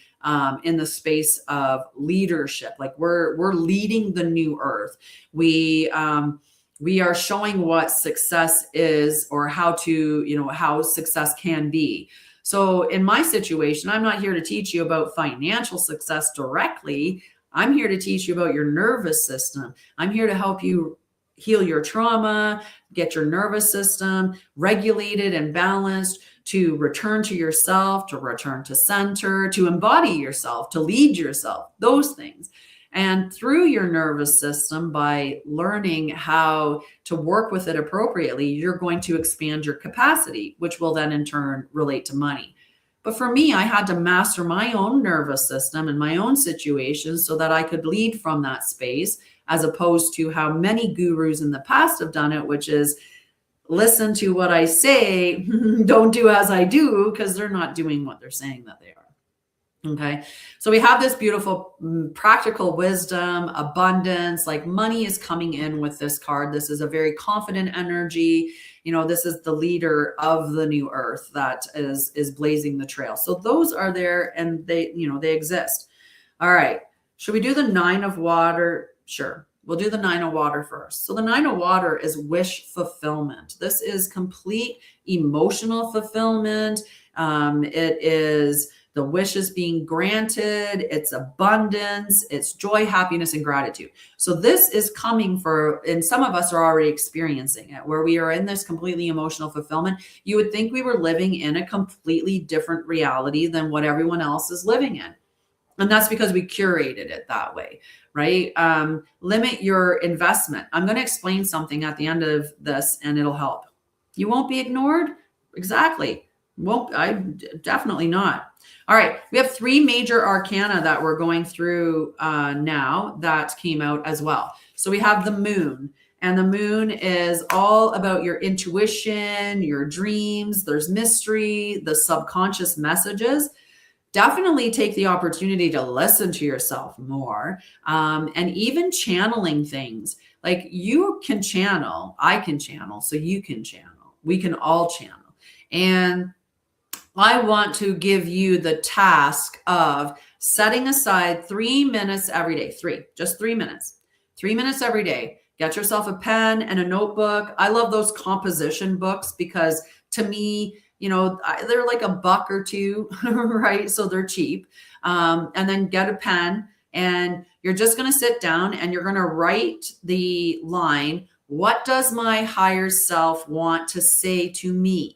S1: space of leadership. Like we're leading the new earth. We are showing what success is, or how to, how success can be. So in my situation, I'm not here to teach you about financial success directly. I'm here to teach you about your nervous system. I'm here to help you heal your trauma, get your nervous system regulated and balanced, to return to yourself, to return to center, to embody yourself, to lead yourself, those things. And through your nervous system, by learning how to work with it appropriately, you're going to expand your capacity, which will then in turn relate to money. But for me, I had to master my own nervous system and my own situations so that I could lead from that space, as opposed to how many gurus in the past have done it, which is listen to what I say, don't do as I do, because they're not doing what they're saying that they are. Okay. So we have this beautiful practical wisdom, abundance, like money is coming in with this card. This is a very confident energy. You know, this is the leader of the new earth that is blazing the trail. So those are there and they, you know, they exist. All right. Should we do the 9 of water? Sure. We'll do the 9 of water first. So the 9 of water is wish fulfillment. This is complete emotional fulfillment. It is the wishes being granted, it's abundance, it's joy, happiness, and gratitude. So this is coming for, and some of us are already experiencing it, where we are in this completely emotional fulfillment. You would think we were living in a completely different reality than what everyone else is living in. And that's because we curated it that way, right? Limit your investment. I'm going to explain something at the end of this and it'll help. You won't be ignored? Exactly. Definitely not. All right. We have 3 major arcana that we're going through now that came out as well. So we have the moon, and the moon is all about your intuition, your dreams. There's mystery, the subconscious messages. Definitely take the opportunity to listen to yourself more, and even channeling things. Like you can channel, I can channel, so you can channel. We can all channel. And I want to give you the task of setting aside 3 minutes every day. Just 3 minutes. 3 minutes every day. Get yourself a pen and a notebook. I love those composition books because to me, you know, they're like $1 or $2, right? So they're cheap. And then get a pen and you're just going to sit down and you're going to write the line, what does my higher self want to say to me?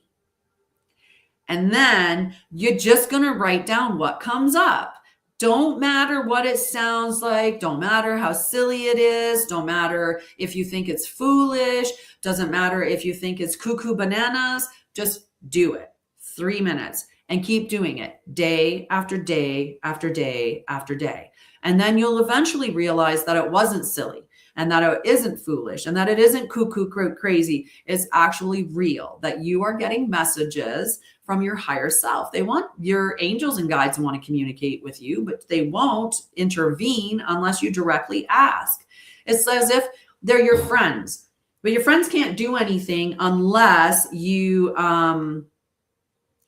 S1: And then you're just going to write down what comes up. Don't matter what it sounds like. Don't matter how silly it is. Don't matter if you think it's foolish. Doesn't matter if you think it's cuckoo bananas. Just do it. 3 minutes and keep doing it day after day after day after day. And then you'll eventually realize that it wasn't silly and that it isn't foolish and that it isn't cuckoo crazy. It's actually real, that you are getting messages from your higher self. They want, your angels and guides want to communicate with you, but they won't intervene unless you directly ask. It's as if they're your friends, but your friends can't do anything unless you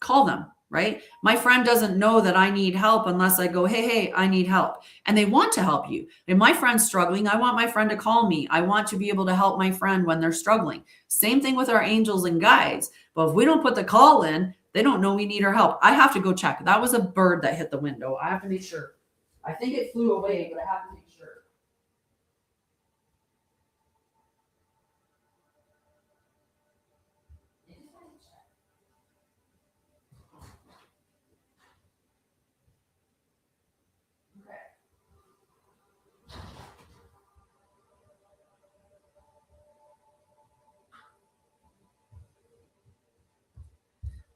S1: call them, right? My friend doesn't know that I need help unless I go, hey, I need help. And they want to help you. If my friend's struggling, I want my friend to call me. I want to be able to help my friend when they're struggling. Same thing with our angels and guides. But if we don't put the call in, they don't know we need our help. I have to go check. That was a bird that hit the window. I have to make sure. I think it flew away, but I have to make sure.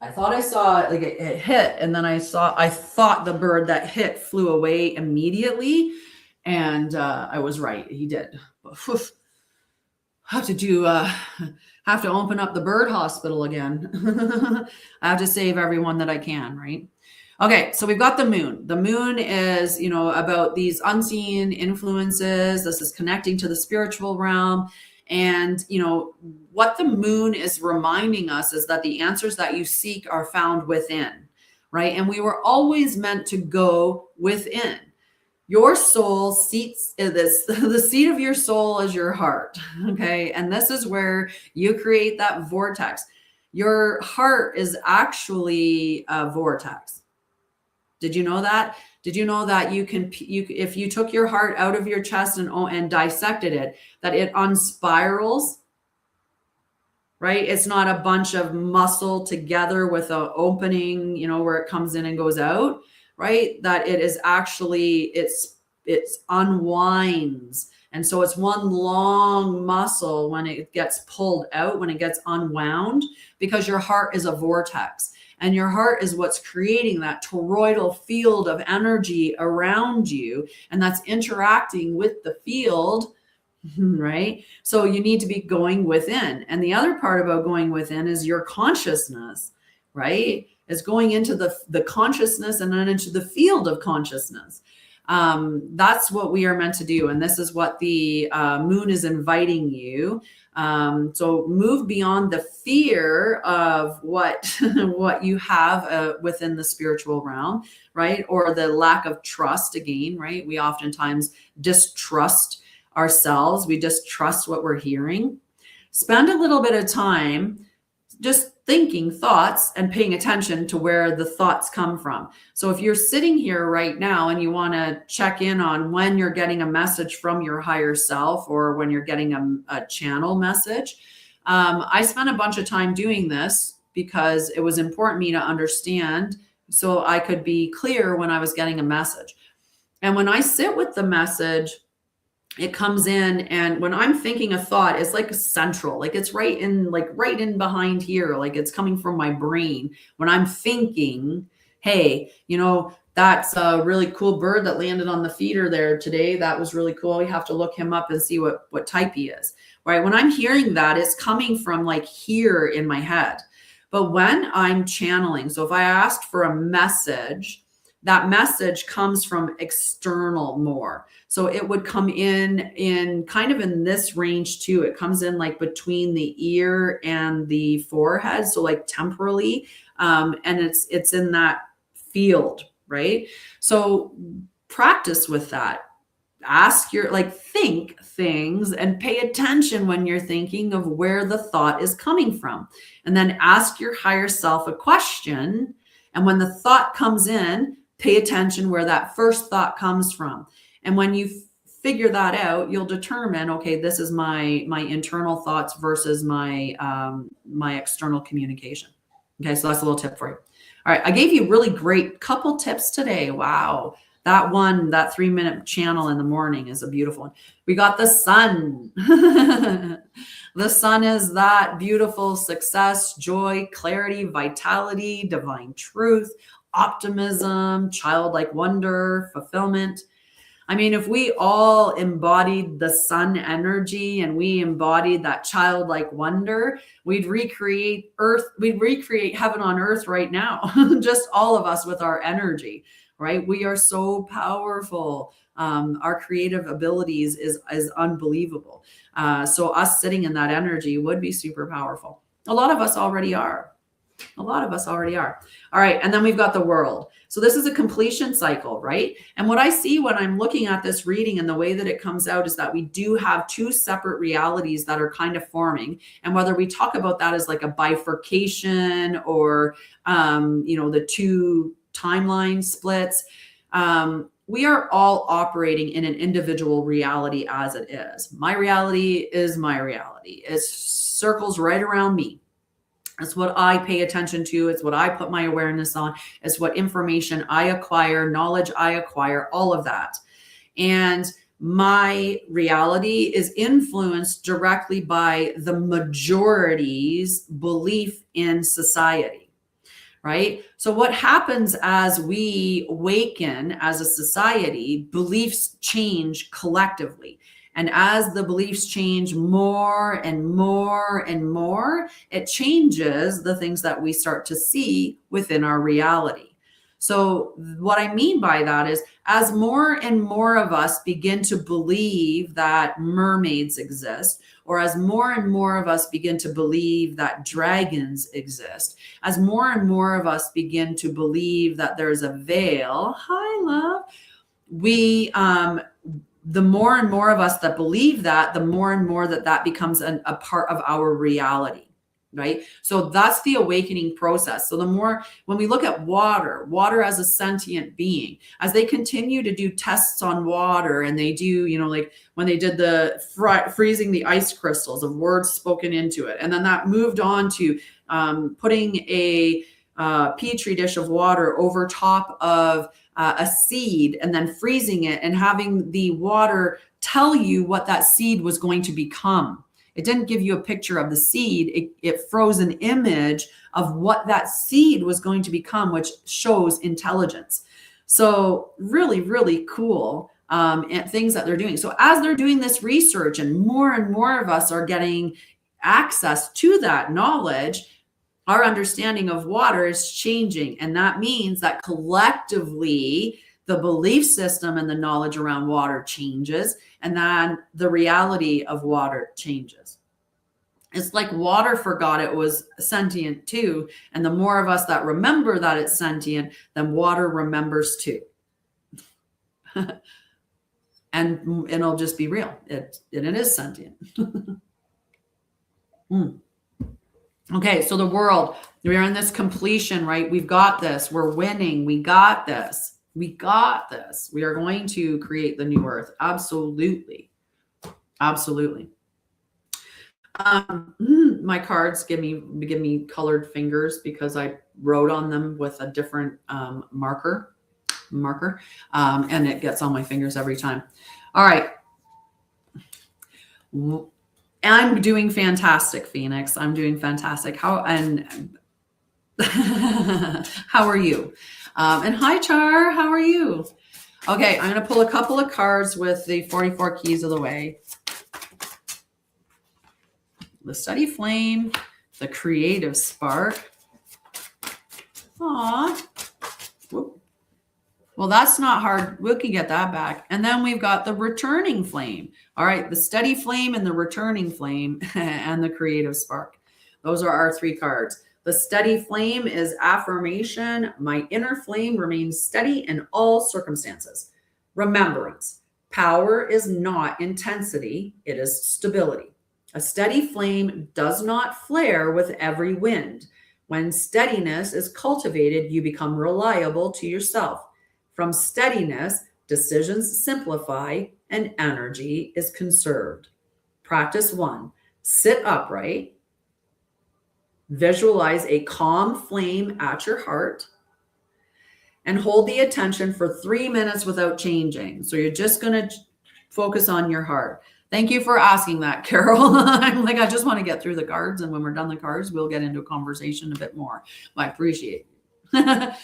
S1: I thought I saw it, like it hit, and then I thought the bird that hit flew away immediately, and I was right. He did. But, have to open up the bird hospital again. I have to save everyone that I can, right? Okay, so we've got the moon. The moon is, you know, about these unseen influences. This is connecting to the spiritual realm. And, you know, what the moon is reminding us is that the answers that you seek are found within, right? And we were always meant to go within. Your soul seats this, the seat of your soul is your heart, okay? And this is where you create that vortex. Your heart is actually a vortex. Did you know that? Did you know that if you took your heart out of your chest and dissected it, that it unspirals, right? It's not a bunch of muscle together with an opening, where it comes in and goes out, right? That it is actually, it's unwinds. And so it's one long muscle when it gets pulled out, when it gets unwound, because your heart is a vortex. And your heart is what's creating that toroidal field of energy around you. And that's interacting with the field, right? So you need to be going within. And the other part about going within is your consciousness, right? Is going into the consciousness and then into the field of consciousness. That's what we are meant to do. And this is what the moon is inviting you. So move beyond the fear of what you have within the spiritual realm, right? Or the lack of trust again, right? We oftentimes distrust ourselves. We distrust what we're hearing. Spend a little bit of time just thinking thoughts and paying attention to where the thoughts come from. So if you're sitting here right now and you want to check in on when you're getting a message from your higher self or when you're getting a channel message, I spent a bunch of time doing this because it was important to me to understand so I could be clear when I was getting a message. And when I sit with the message, it comes in, and when I'm thinking a thought, it's like central, like it's right in behind here, like it's coming from my brain. When I'm thinking, hey, that's a really cool bird that landed on the feeder there today. That was really cool. You have to look him up and see what type he is, right? When I'm hearing that, it's coming from like here in my head. But when I'm channeling, so if I asked for a message, that message comes from external more. So it would come in kind of in this range too. It comes in like between the ear and the forehead. So like temporally, and it's in that field, right? So practice with that. Think things and pay attention when you're thinking of where the thought is coming from. And then ask your higher self a question. And when the thought comes in, pay attention where that first thought comes from. And when you figure that out, you'll determine, okay, this is my internal thoughts versus my external communication. Okay, so that's a little tip for you. All right, I gave you really great couple tips today. Wow. That 3-minute channel in the morning is a beautiful one. We got the sun. The sun is that beautiful success, joy, clarity, vitality, divine truth, optimism, childlike wonder, fulfillment. I mean, if we all embodied the sun energy and we embodied that childlike wonder, we'd recreate heaven on earth right now. Just all of us with our energy, right? We are so powerful. Our creative abilities is unbelievable. So us sitting in that energy would be super powerful. A lot of us already are. All right. And then we've got the world. So this is a completion cycle, right? And what I see when I'm looking at this reading and the way that it comes out is that we do have two separate realities that are kind of forming. And whether we talk about that as like a bifurcation or, the two timeline splits, we are all operating in an individual reality as it is. My reality is my reality. It circles right around me. It's what I pay attention to. It's what I put my awareness on. It's what information I acquire, knowledge I acquire, all of that. And my reality is influenced directly by the majority's belief in society, right? So what happens as we awaken as a society, beliefs change collectively. And as the beliefs change more and more and more, it changes the things that we start to see within our reality. So what I mean by that is as more and more of us begin to believe that mermaids exist, or as more and more of us begin to believe that dragons exist, as more and more of us begin to believe that there's a veil, hi love, the more and more of us that believe that, the more and more that becomes a part of our reality. right? So that's the awakening process. So the more, when we look at water as a sentient being, as they continue to do tests on water, and they do, like when they did the freezing the ice crystals of words spoken into it, and then that moved on to putting a petri dish of water over top of a seed, and then freezing it and having the water tell you what that seed was going to become. It didn't give you a picture of the seed. It froze an image of what that seed was going to become, which shows intelligence. So really, really cool things that they're doing. So as they're doing this research and more of us are getting access to that knowledge, our understanding of water is changing. And that means that collectively, the belief system and the knowledge around water changes, and then the reality of water changes. It's like water forgot it was sentient too. And the more of us that remember that it's sentient, then water remembers too. And it'll just be real. It is sentient. Okay, so the world, we're in this completion, right? We've got this. We're winning. We got this. We got this. We are going to create the new earth. Absolutely. Absolutely. My cards give me colored fingers because I wrote on them with a different marker, and it gets on my fingers every time. All right. I'm doing fantastic, Phoenix. I'm doing fantastic. How are you? And hi, Char. How are you? Okay, I'm going to pull a couple of cards with the 44 keys of the way. The steady flame, the creative spark. Aw. Whoop. Well, that's not hard. We can get that back. And then we've got the returning flame. All right, the steady flame and the returning flame and the creative spark. Those are our three cards. The steady flame is affirmation. My inner flame remains steady in all circumstances. Remembrance. Power is not intensity. It is stability. A steady flame does not flare with every wind. When steadiness is cultivated, you become reliable to yourself. From steadiness, decisions simplify and energy is conserved. Practice 1. Sit upright. Visualize a calm flame at your heart and hold the attention for 3 minutes without changing. So you're just going to focus on your heart. Thank you for asking that, Carol. I'm like, I just want to get through the cards, and when we're done the cards, we'll get into a conversation a bit more. I appreciate it.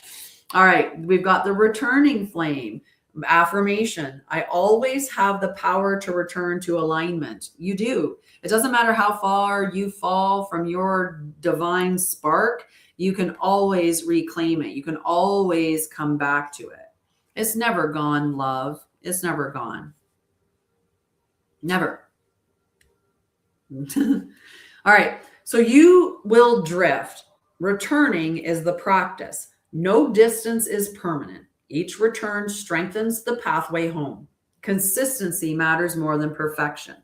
S1: All right, we've got the returning flame. Affirmation. I always have the power to return to alignment. You do. It doesn't matter how far you fall from your divine spark. You can always reclaim it. You can always come back to it. It's never gone, love. It's never gone. Never. All right. So you will drift. Returning is the practice. No distance is permanent. Each return strengthens the pathway home. Consistency matters more than perfection.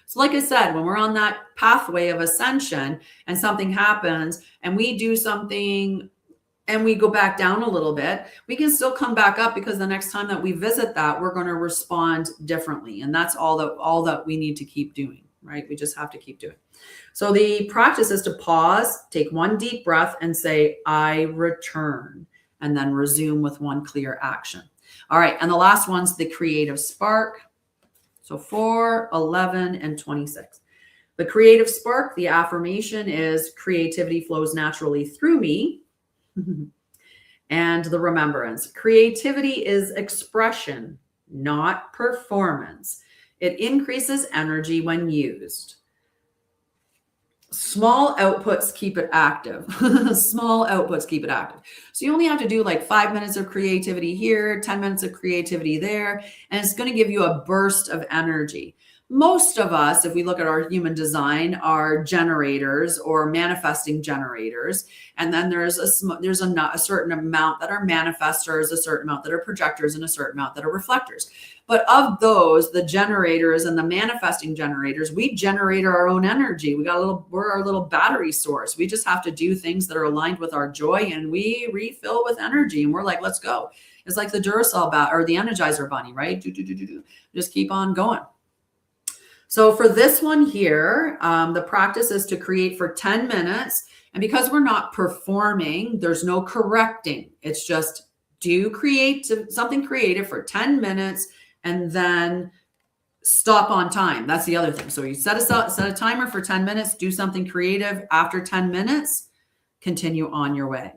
S1: So like I said, when we're on that pathway of ascension and something happens and we do something and we go back down a little bit, we can still come back up, because the next time that we visit that, we're going to respond differently. And that's all that we need to keep doing, right? We just have to keep doing. So the practice is to pause, take one deep breath and say, I return, and then resume with one clear action. All right. And the last one's the creative spark. So 4, 11, and 26. The creative spark, the affirmation is creativity flows naturally through me. And the remembrance. Creativity is expression, not performance. It increases energy when used. Small outputs keep it active. Small outputs keep it active. So you only have to do like 5 minutes of creativity here, 10 minutes of creativity there, and it's going to give you a burst of energy. most of us, if we look at our human design, are generators or manifesting generators. And then there's a certain amount that are manifestors, a certain amount that are projectors, and a certain amount that are reflectors. But of those, the generators and the manifesting generators, we generate our own energy. We're our little battery source. We just have to do things that are aligned with our joy, and we refill with energy. And we're like, let's go. It's like the Duracell or the Energizer Bunny, right? Just keep on going. So for this one here, the practice is to create for 10 minutes. And because we're not performing, there's no correcting. It's just create something creative for 10 minutes and then stop on time. That's the other thing. So you set a timer for 10 minutes, do something creative. After 10 minutes, continue on your way.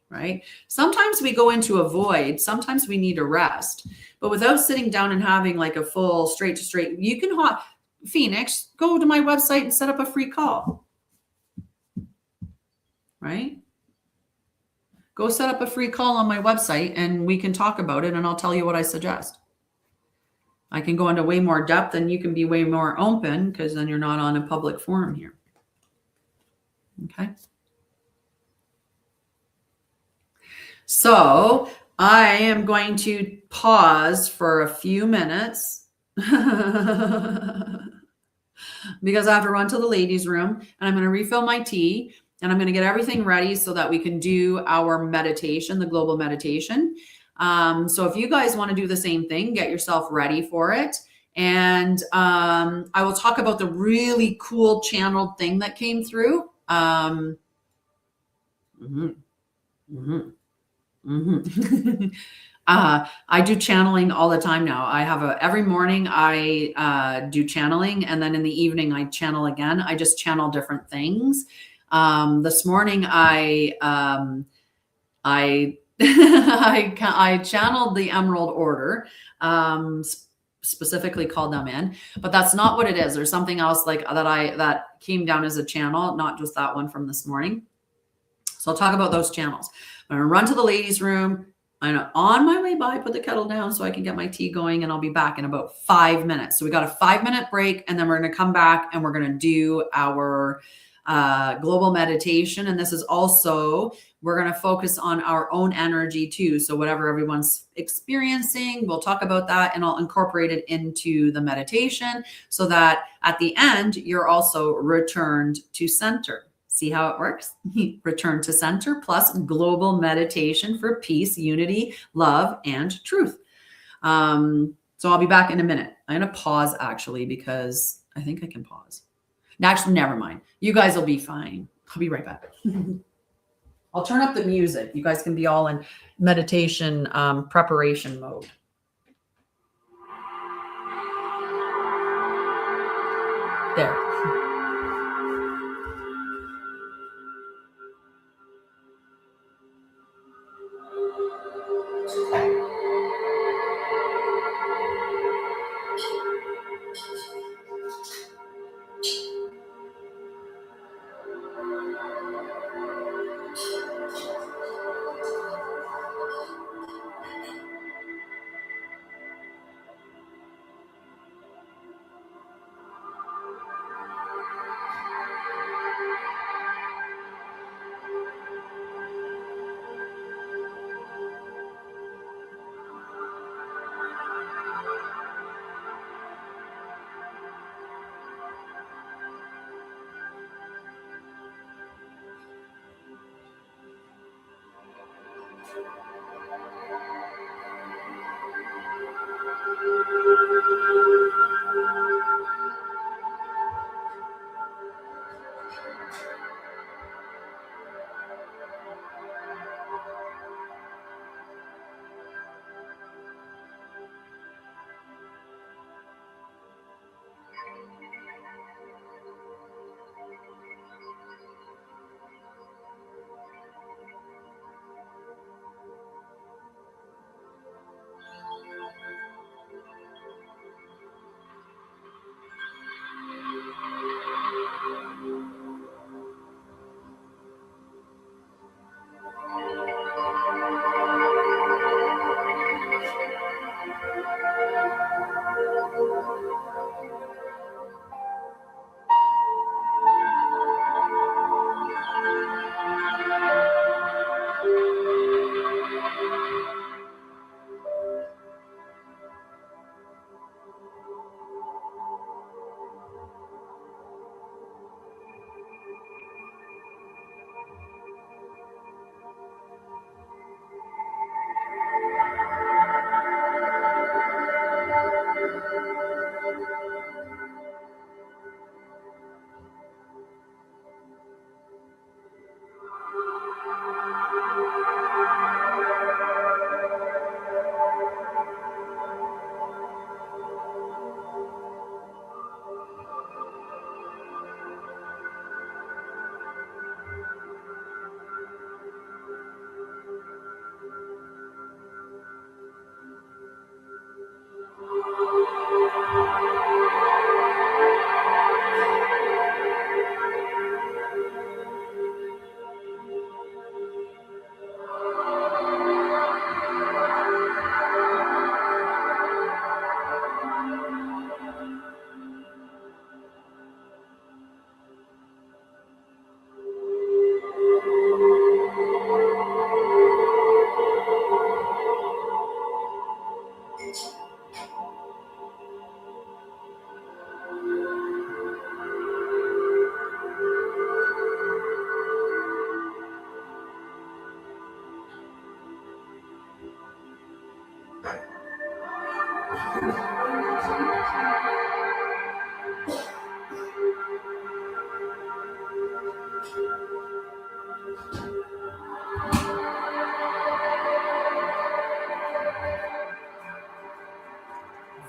S1: Right? Sometimes we go into a void. Sometimes we need a rest. But without sitting down and having like a full straight, you can Phoenix, go to my website and set up a free call. Right? Go set up a free call on my website and we can talk about it and I'll tell you what I suggest. I can go into way more depth and you can be way more open because then you're not on a public forum here. Okay. So I am going to pause for a few minutes because I have to run to the ladies' room and I'm going to refill my tea and I'm going to get everything ready so that we can do our meditation, the global meditation. So if you guys want to do the same thing, get yourself ready for it. And I will talk about the really cool channeled thing that came through. I do channeling all the time now. I have every morning I do channeling, and then in the evening I channel again. I just channel different things. This morning I I channeled the Emerald Order, specifically called them in, but that's not what it is. There's something else like that came down as a channel, not just that one from this morning. So I'll talk about those channels. I'm going to run to the ladies' room. I'm on my way by, put the kettle down so I can get my tea going, and I'll be back in about 5 minutes. So we got a 5-minute break, and then we're going to come back and we're going to do our global meditation. And this is also, we're going to focus on our own energy too. So whatever everyone's experiencing, we'll talk about that and I'll incorporate it into the meditation so that at the end, you're also returned to center. See how it works? Return to center plus global meditation for peace, unity, love, and truth. So I'll be back in a minute. I'm going to pause actually because I think I can pause. Actually, never mind. You guys will be fine. I'll be right back. I'll turn up the music. You guys can be all in meditation preparation mode. There.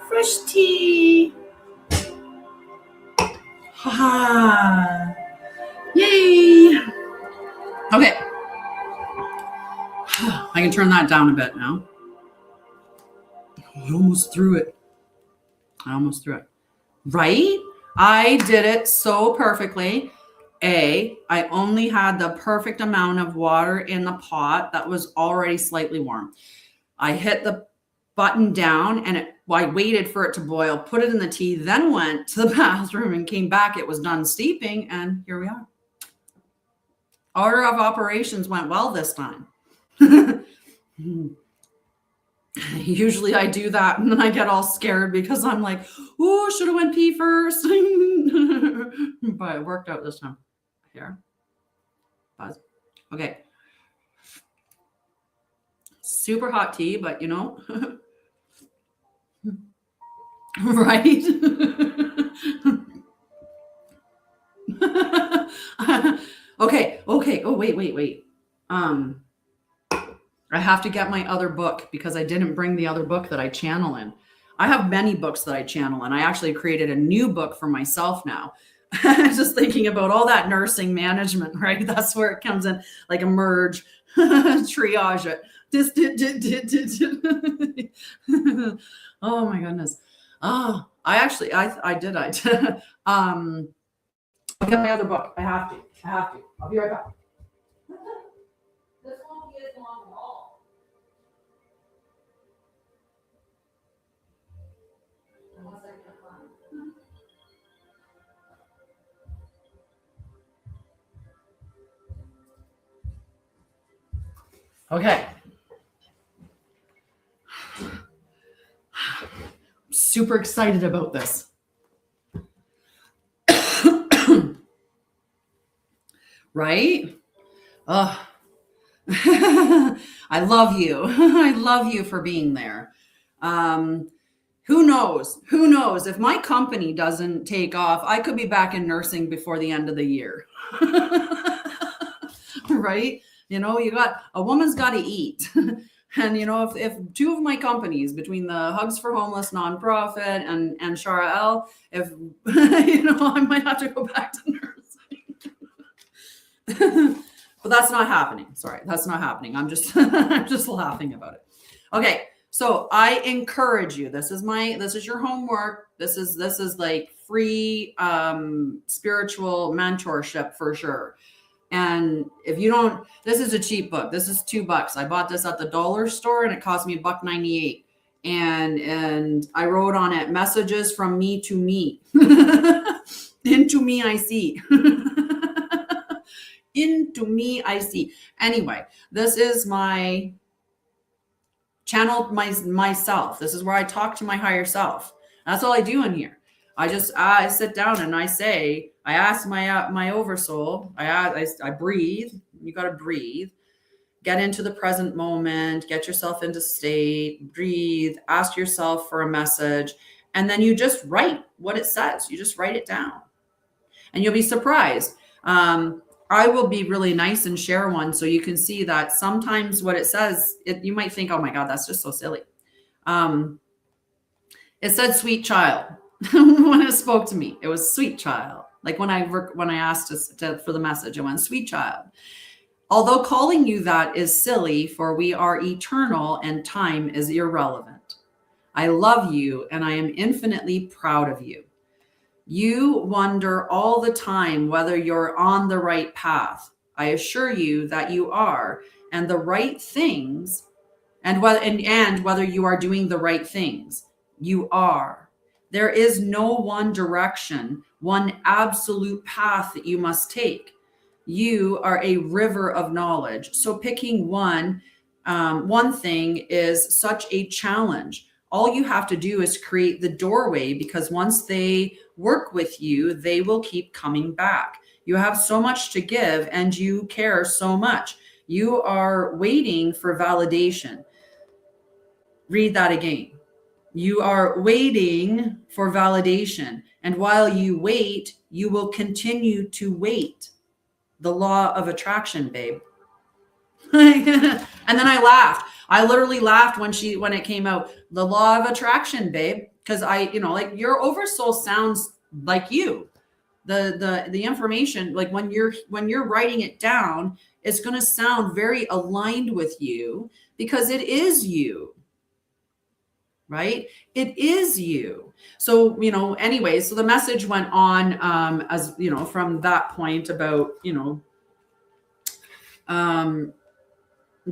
S1: Fresh tea. Ha! Yay! Okay. I can turn that down a bit now. I almost threw it. Right? I did it so perfectly. I only had the perfect amount of water in the pot that was already slightly warm. I hit the button down and I waited for it to boil, put it in the tea, then went to the bathroom and came back. It was done steeping, and here we are. Order of operations went well this time. Usually I do that and then I get all scared because I'm like, oh, should have went pee first. But it worked out this time. Here. Pause. Okay. Super hot tea, but you know, right? Okay. Oh, wait. I have to get my other book because I didn't bring the other book that I channel in. I have many books that I channel in. I actually created a new book for myself now. Just thinking about all that nursing management, right? That's where it comes in, like emerge, triage it. Oh my goodness. Oh, I did. I'll get my other book. I have to. I'll be right back. This won't be as long at all. Unless I can find. Okay. I'm super excited about this. Right? Oh. I love you. I love you for being there. Who knows? If my company doesn't take off, I could be back in nursing before the end of the year. Right? You know, a woman's got to eat. And, you know, if two of my companies, between the Hugs for Homeless nonprofit and Anshara'El, if, you know, I might have to go back to nursing. But that's not happening. Sorry, that's not happening. I'm just laughing about it. Okay, so I encourage you. This is your homework. This is like free spiritual mentorship for sure. And if you don't, this is a cheap book. This is $2. I bought this at the dollar store and it cost me $1.98. And I wrote on it, messages from me to me. Into me I see. Into me I see. Anyway, this is my channel, myself. This is where I talk to my higher self. That's all I do in here. I sit down and I ask my oversoul. I breathe. You got to breathe. Get into the present moment. Get yourself into state. Breathe. Ask yourself for a message, and then you just write what it says. You just write it down, and you'll be surprised. I will be really nice and share one so you can see that sometimes what it says, you might think, oh my God, that's just so silly. It said sweet child when it spoke to me. It was sweet child. Like when I asked for the message, it went sweet child. Although calling you that is silly, for we are eternal and time is irrelevant. I love you and I am infinitely proud of you. You wonder all the time whether you're on the right path. I assure you that you are, and the right things, and whether you are doing the right things. You are. There is no one direction, one absolute path that you must take. You are a river of knowledge. So picking one thing is such a challenge. All you have to do is create the doorway, because once they work with you, they will keep coming back. You have so much to give and you care so much. You are waiting for validation. Read that again. You are waiting for validation. And while you wait, you will continue to wait. The law of attraction, babe. And then I laughed. I literally laughed when it came out. The law of attraction, babe. Because like your oversoul sounds like you. The information, like when you're writing it down, it's going to sound very aligned with you because it is you. Right? It is you. So, anyway, so the message went on, as from that point about, the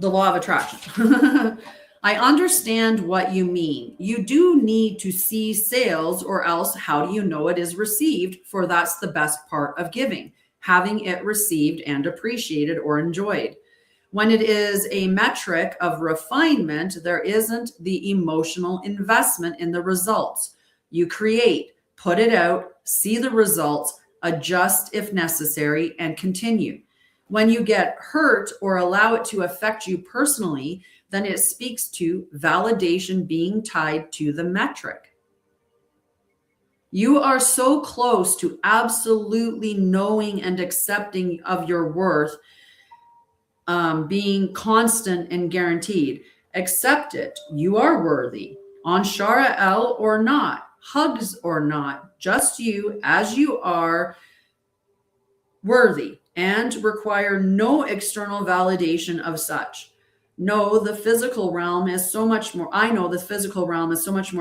S1: law of attraction. I understand what you mean. You do need to see sales, or else how do you know it is received? For that's the best part of giving, having it received and appreciated or enjoyed. When it is a metric of refinement, there isn't the emotional investment in the results. You create, put it out, see the results, adjust if necessary, and continue. When you get hurt or allow it to affect you personally, then it speaks to validation being tied to the metric. You are so close to absolutely knowing and accepting of your worth, being constant and guaranteed. Accept it. You are worthy. Anshara'el or not, hugs or not, just you as you are, worthy, and require no external validation of such. I know the physical realm is so much more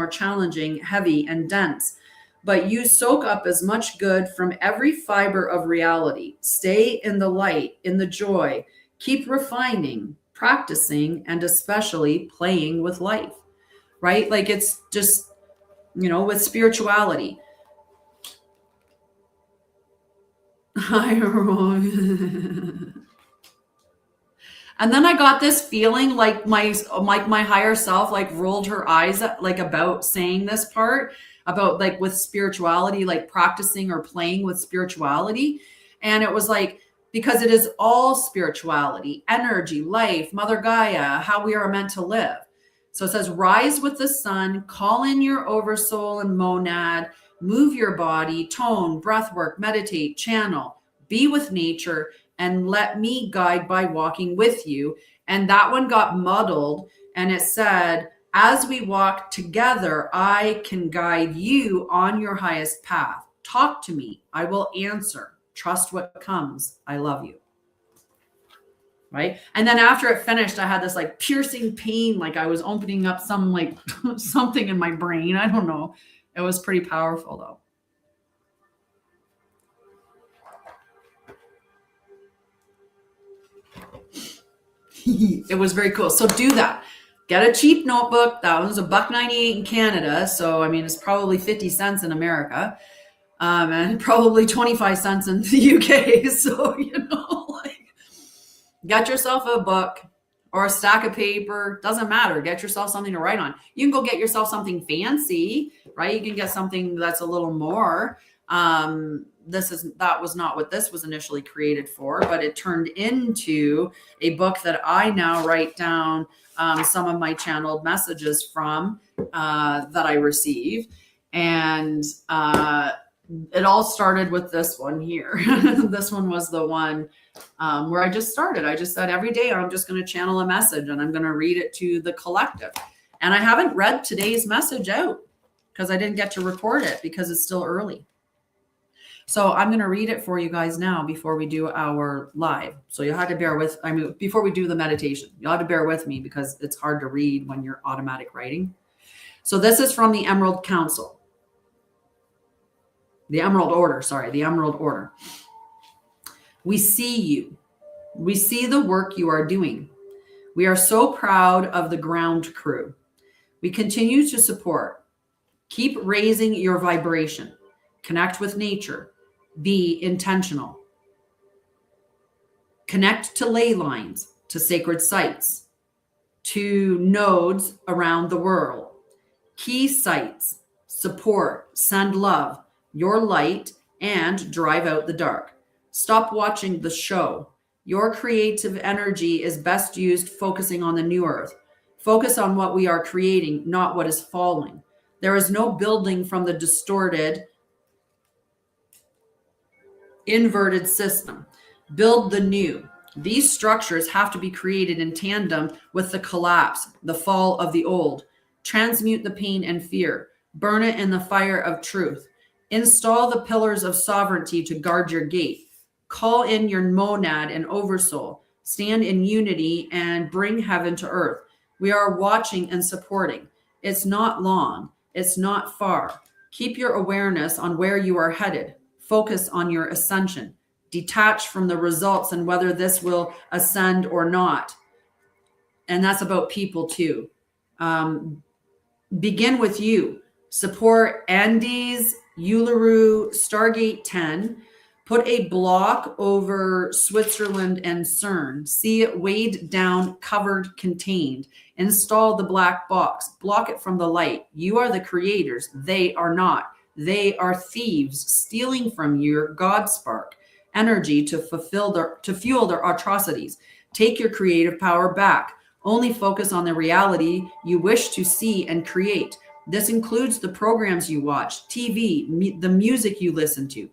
S1: challenging, heavy, and dense. But you soak up as much good from every fiber of reality. Stay in the light, in the joy. Keep refining, practicing, and especially playing with life, right? Like it's just, with spirituality. And then I got this feeling like my higher self like rolled her eyes like about saying this part about like with spirituality, like practicing or playing with spirituality. And it was like, because it is all spirituality, energy, life, Mother Gaia, how we are meant to live. So it says, rise with the sun, call in your oversoul and monad, move your body, tone, breath work, meditate, channel, be with nature, and let me guide by walking with you. And that one got muddled. And it said, as we walk together, I can guide you on your highest path. Talk to me. I will answer. Trust what comes. I love you. Right. And then after it finished, I had this like piercing pain, like I was opening up some like something in my brain. I don't know. It was pretty powerful though. It was very cool. So do that. Get a cheap notebook. That was $1.98 in Canada. So, I mean, it's probably 50 cents in America. And probably 25 cents in the UK. So, like, get yourself a book or a stack of paper. Doesn't matter. Get yourself something to write on. You can go get yourself something fancy, right? You can get something that's a little more. That was not what this was initially created for, but it turned into a book that I now write down some of my channeled messages from that I receive. And it all started with this one here. This one was the one where I just started. I just said every day I'm just going to channel a message and I'm going to read it to the collective. And I haven't read today's message out because I didn't get to record it because it's still early. So I'm going to read it for you guys now before we do our live. So you'll have to bear with, before we do the meditation, you'll have to bear with me because it's hard to read when you're automatic writing. So this is from the Emerald Council. The Emerald Order. We see you. We see the work you are doing. We are so proud of the ground crew. We continue to support. Keep raising your vibration. Connect with nature. Be intentional. Connect to ley lines, to sacred sites, to nodes around the world. Key sites. Support. Send love. Your light, and drive out the dark. Stop watching the show. Your creative energy is best used focusing on the new earth. Focus on what we are creating, not what is falling. There is no building from the distorted, inverted system. Build the new. These structures have to be created in tandem with the collapse, the fall of the old. Transmute the pain and fear. Burn it in the fire of truth. Install the pillars of sovereignty to guard your gate. Call in your monad and oversoul. Stand in unity and bring heaven to earth. We are watching and supporting. It's not long. It's not far. Keep your awareness on where you are headed. Focus on your ascension. Detach from the results and whether this will ascend or not. And that's about people too. Begin with you. Support Andes, Uluru, Stargate 10. Put a block over Switzerland and CERN. See it weighed down, covered, contained. Install the black box. Block it from the light. You are the creators. They are not. They are thieves stealing from your God spark energy to fuel their atrocities. Take your creative power back. Only focus on the reality you wish to see and create. This includes the programs you watch, TV, the music you listen to.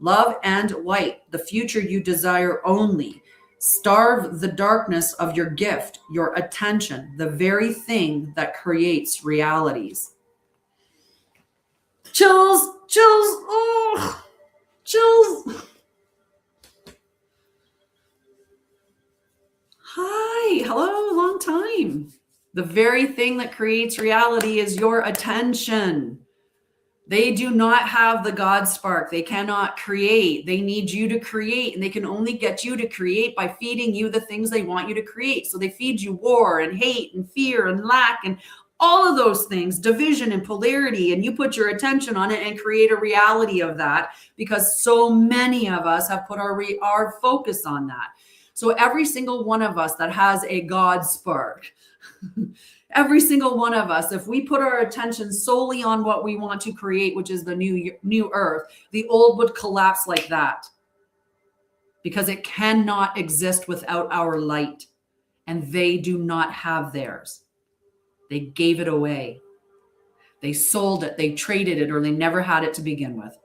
S1: Love and light, the future you desire only. Starve the darkness of your gift, your attention, the very thing that creates realities. Chills, oh, chills. Hi, hello, long time. The very thing that creates reality is your attention. They do not have the God spark. They cannot create. They need you to create, and they can only get you to create by feeding you the things they want you to create. So they feed you war and hate and fear and lack and all of those things, division and polarity, and you put your attention on it and create a reality of that because so many of us have put our focus on that. So every single one of us that has a God spark, every single one of us, if we put our attention solely on what we want to create, which is the new earth, the old would collapse like that because it cannot exist without our light, and they do not have theirs. They gave it away. They sold it, they traded it, or they never had it to begin with.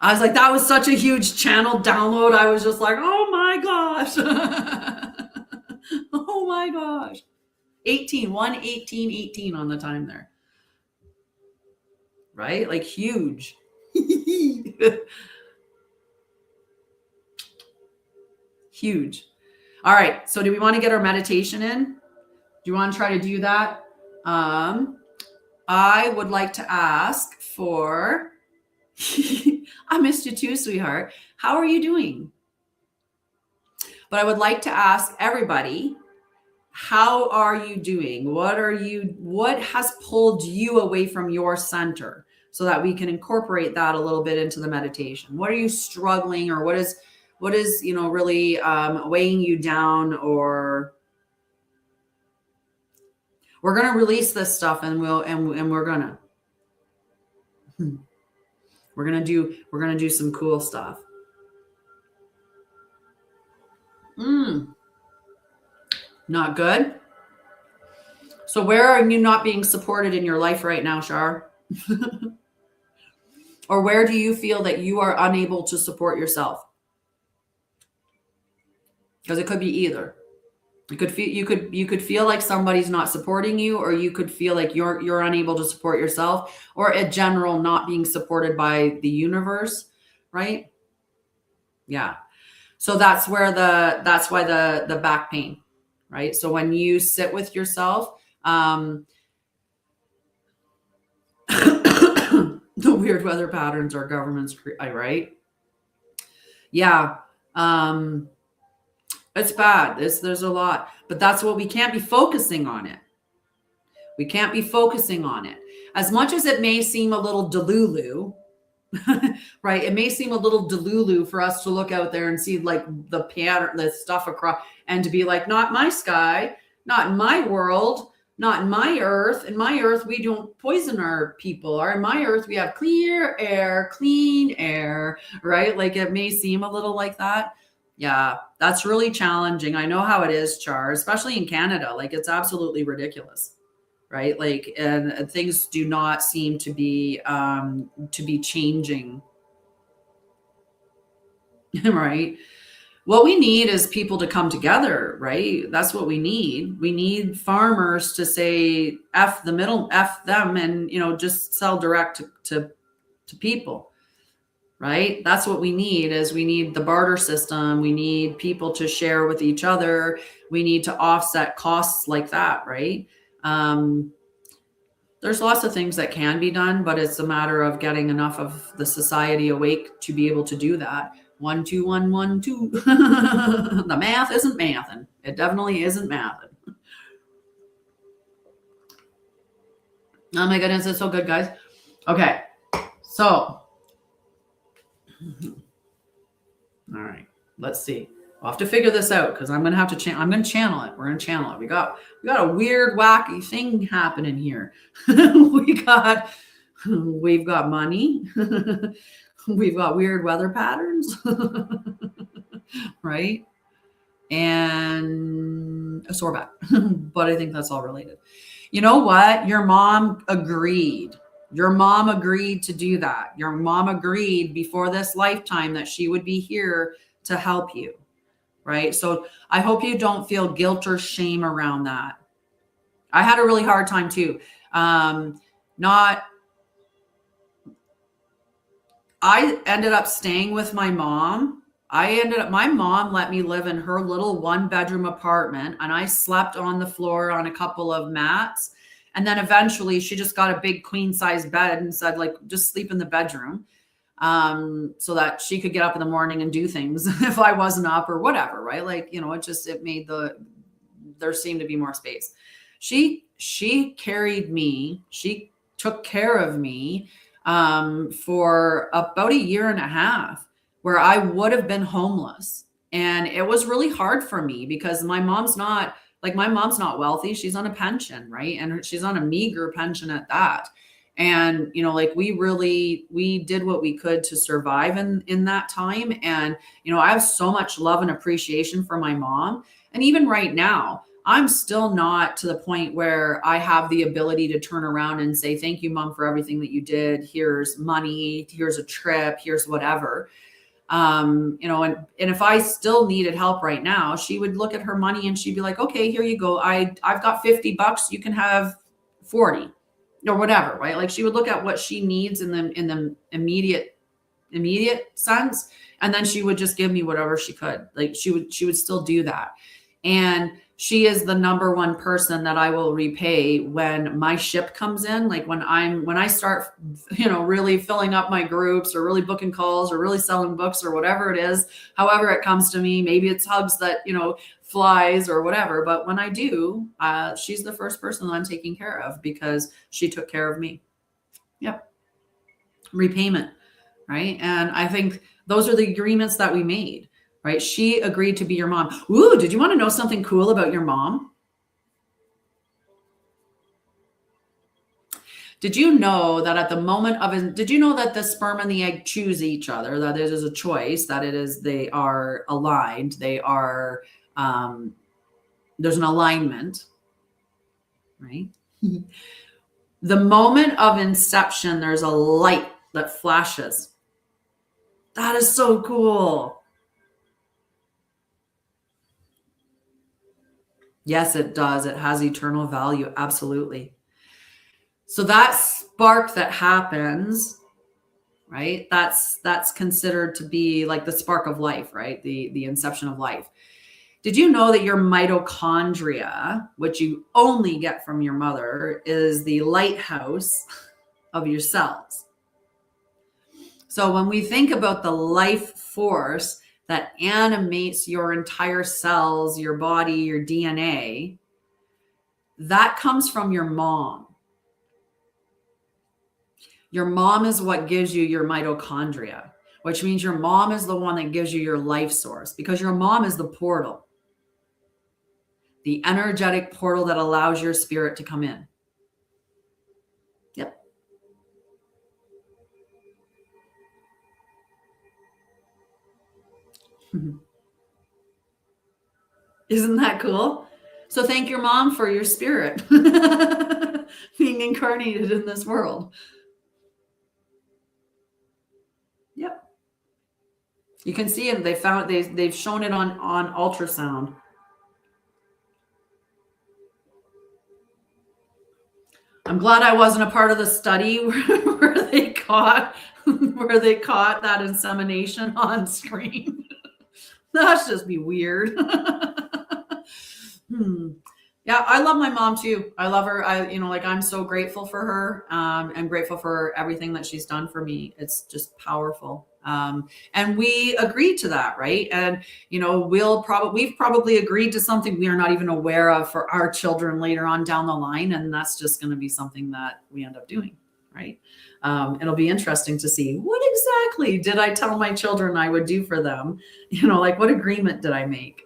S1: I was like, that was such a huge channel download. I was just like, oh my gosh. Oh my gosh. 1:18 on the time there. Right? Like huge. Huge. All right. So do we want to get our meditation in? Do you want to try to do that? I would like to ask for... I missed you too, sweetheart. How are you doing? But I would like to ask everybody, how are you doing? What has pulled you away from your center so that we can incorporate that a little bit into the meditation? What are you struggling, or what is, really weighing you down? Or we're going to release this stuff and we're going to, we're going to do some cool stuff. Not good. So where are you not being supported in your life right now, Shar? Or where do you feel that you are unable to support yourself? Because it could be either. You could feel like somebody's not supporting you, or you could feel like you're unable to support yourself, or a general not being supported by the universe, right? Yeah. So that's why the back pain, right? So when you sit with yourself, the weird weather patterns our governments create, right? Yeah. It's bad. There's a lot, but that's what we can't be focusing on it. We can't be focusing on it. As much as it may seem a little delulu, right? It may seem a little delulu for us to look out there and see like the pattern, the stuff across, and to be like, not my sky, not in my world, not in my earth. In my earth, we don't poison our people. Or in my earth, we have clear air, clean air, right? Like it may seem a little like that. Yeah, that's really challenging. I know how it is, Char, especially in Canada. Like, it's absolutely ridiculous, right? Like, and things do not seem to be changing, right? What we need is people to come together, right? That's what we need. We need farmers to say F the middle, F them, and just sell direct to people, right? That's what we need. Is we need the barter system. We need people to share with each other. We need to offset costs like that, right? Um, there's lots of things that can be done, but it's a matter of getting enough of the society awake to be able to do that. 1, 2, 1, 1, 2. The math isn't mathing. It definitely isn't mathing. Oh my goodness, it's so good, guys. Okay, so all right, let's see. I'll have to figure this out because I'm gonna have to. I'm gonna channel it. We're gonna channel it. We got a weird, wacky thing happening here. We've got money. We've got weird weather patterns, right? And a sore back. But I think that's all related. You know what? Your mom agreed. Your mom agreed to do that. Your mom agreed before this lifetime that she would be here to help you, right? So I hope you don't feel guilt or shame around that. I had a really hard time too. Not I ended up staying with my mom. My mom let me live in her little 1-bedroom apartment, and I slept on the floor on a couple of mats. And then eventually she just got a big queen size bed and said, like, just sleep in the bedroom, so that she could get up in the morning and do things if I wasn't up or whatever. Right. Like, it made there seemed to be more space. She carried me. She took care of me for about a year and a half, where I would have been homeless. And it was really hard for me because my mom's not wealthy. She's on a pension, right? And she's on a meager pension at that. And, like, we did what we could to survive in that time. And, I have so much love and appreciation for my mom. And even right now, I'm still not to the point where I have the ability to turn around and say, thank you, mom, for everything that you did. Here's money, here's a trip, here's whatever. And if I still needed help right now, she would look at her money and she'd be like, okay, here you go. I've got $50. You can have 40 or whatever, right? Like, she would look at what she needs in the immediate sense. And then she would just give me whatever she could. Like, she would still do that. And she is the number one person that I will repay when my ship comes in. Like, when I start, really filling up my groups, or really booking calls, or really selling books, or whatever it is, however it comes to me. Maybe it's hugs that, flies or whatever. But when I do, she's the first person that I'm taking care of because she took care of me. Yep. Repayment. Right. And I think those are the agreements that we made. Right? She agreed to be your mom. Ooh, did you want to know something cool about your mom? Did you know that did you know that the sperm and the egg choose each other? That it is a choice, they are aligned. There's an alignment, right? The moment of inception, there's a light that flashes. That is so cool. Yes, it does. It has eternal value. Absolutely. So that spark that happens, right? That's considered to be like the spark of life, right? The inception of life. Did you know that your mitochondria, which you only get from your mother, is the lighthouse of your cells? So when we think about the life force that animates your entire cells, your body, your DNA, that comes from your mom. Your mom is what gives you your mitochondria, which means your mom is the one that gives you your life source, because your mom is the portal, the energetic portal that allows your spirit to come in. Yep. Isn't that cool? So thank your mom for your spirit being incarnated in this world. Yep. You can see it. They've shown it on ultrasound. I'm glad I wasn't a part of the study where they caught that insemination on screen. That's just be weird. Yeah, I love my mom too. I love her. I'm so grateful for her. I'm grateful for everything that she's done for me. It's just powerful. And we agreed to that, right? And we've probably agreed to something we are not even aware of for our children later on down the line, and that's just going to be something that we end up doing, right? It'll be interesting to see what exactly did I tell my children I would do for them. Like what agreement did I make?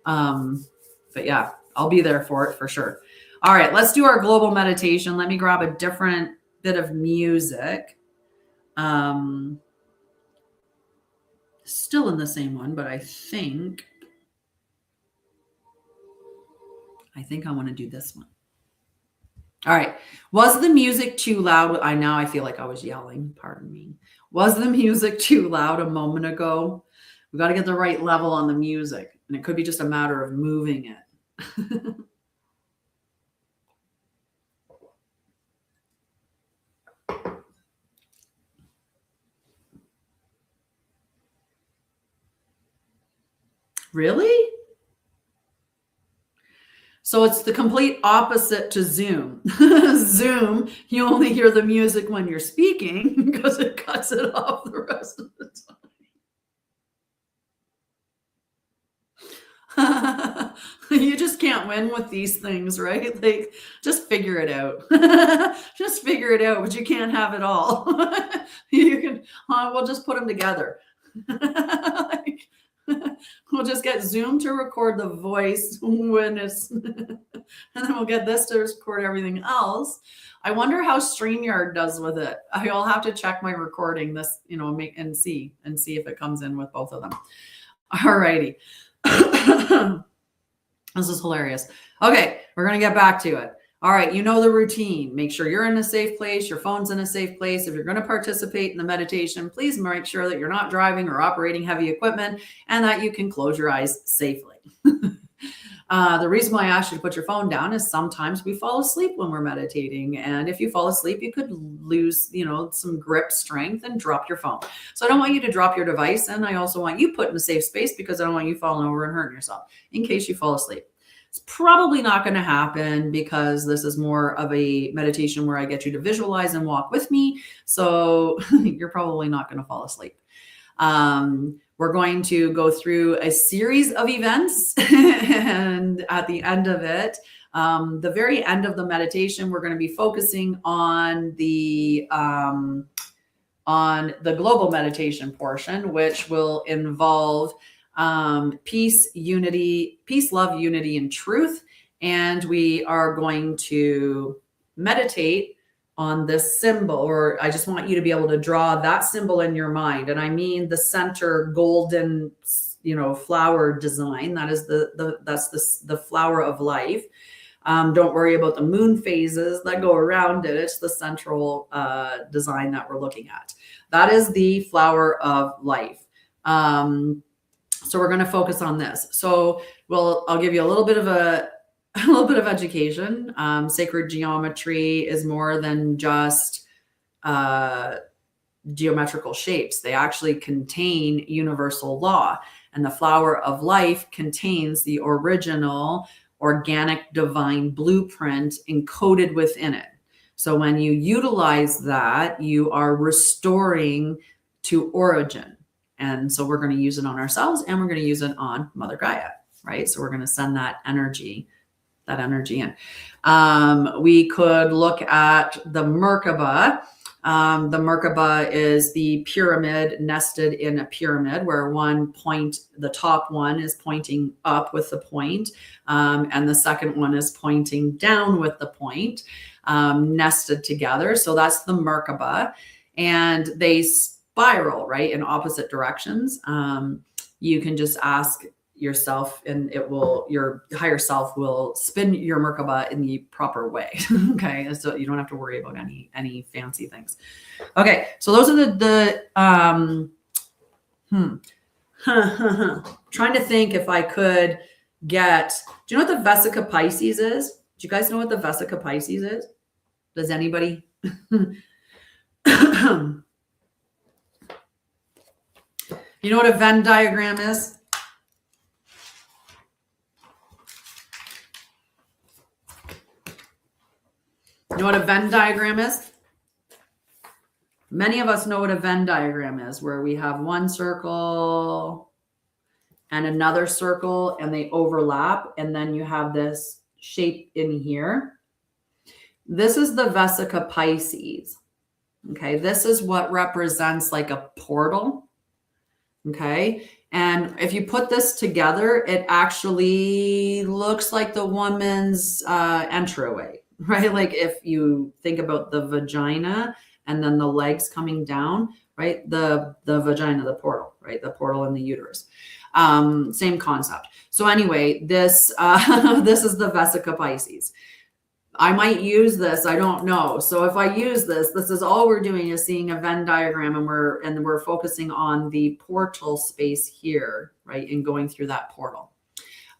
S1: But yeah, I'll be there for it for sure. All right, let's do our global meditation. Let me grab a different bit of music. Still in the same one, but I think I want to do this one. All right. Was the music too loud? I feel like I was yelling. Pardon me. Was the music too loud a moment ago? We got to get the right level on the music, and it could be just a matter of moving it. Really? So it's the complete opposite to Zoom. Zoom, you only hear the music when you're speaking because it cuts it off the rest of the time. You just can't win with these things, right? Like, just figure it out. Just figure it out, but you can't have it all. You can, we'll just put them together. We'll just get Zoom to record the voice when it's, and then we'll get this to record everything else. I wonder how StreamYard does with it. I'll have to check my recording this, and see if it comes in with both of them. All righty. This is hilarious. Okay, we're going to get back to it. All right, you know the routine. Make sure you're in a safe place. Your phone's in a safe place. If you're going to participate in the meditation, please make sure that you're not driving or operating heavy equipment and that you can close your eyes safely. The reason why I asked you to put your phone down is sometimes we fall asleep when we're meditating. And if you fall asleep, you could lose, some grip strength and drop your phone. So I don't want you to drop your device. And I also want you put in a safe space because I don't want you falling over and hurting yourself in case you fall asleep. It's probably not going to happen because this is more of a meditation where I get you to visualize and walk with me. So you're probably not going to fall asleep. We're going to go through a series of events and at the end of it, the very end of the meditation, we're going to be focusing on the global meditation portion, which will involve peace, love, unity, and truth. And we are going to meditate on this symbol, or I just want you to be able to draw that symbol in your mind. And I mean the center golden, flower design. That is the flower of life. Don't worry about the moon phases that go around it. It's the central design that we're looking at. That is the flower of life. So we're going to focus on this. So I'll give you a little bit of education. Sacred geometry is more than just geometrical shapes. They actually contain universal law, and the flower of life contains the original organic divine blueprint encoded within it. So when you utilize that, you are restoring to origin. And so we're going to use it on ourselves and we're going to use it on Mother Gaia, right? So we're going to send that energy in. We could look at the Merkaba. The Merkaba is the pyramid nested in a pyramid where the top one is pointing up with the point, and the second one is pointing down with the point, nested together. So that's the Merkaba. And they spiral, right, in opposite directions. You can just ask, yourself, and your higher self will spin your Merkaba in the proper way. Okay, so you don't have to worry about any fancy things. Okay, so those are the trying to think if I could get, do you know what the Vesica Pisces is? Do you guys know what the Vesica Pisces is? Does anybody? You know what a Venn diagram is? You know what a Venn diagram is? Many of us know what a Venn diagram is, where we have one circle and another circle and they overlap, and then you have this shape in here. This is the Vesica Pisces. Okay, this is what represents like a portal. Okay, and if you put this together, it actually looks like the woman's entryway, right? Like if you think about the vagina and then the legs coming down, right? The vagina, the portal, right? The portal in the uterus. Same concept. So anyway, this this is the Vesica Pisces. I might use this, I don't know. So if I use this is all we're doing is seeing a Venn diagram, and we're focusing on the portal space here, right? And going through that portal.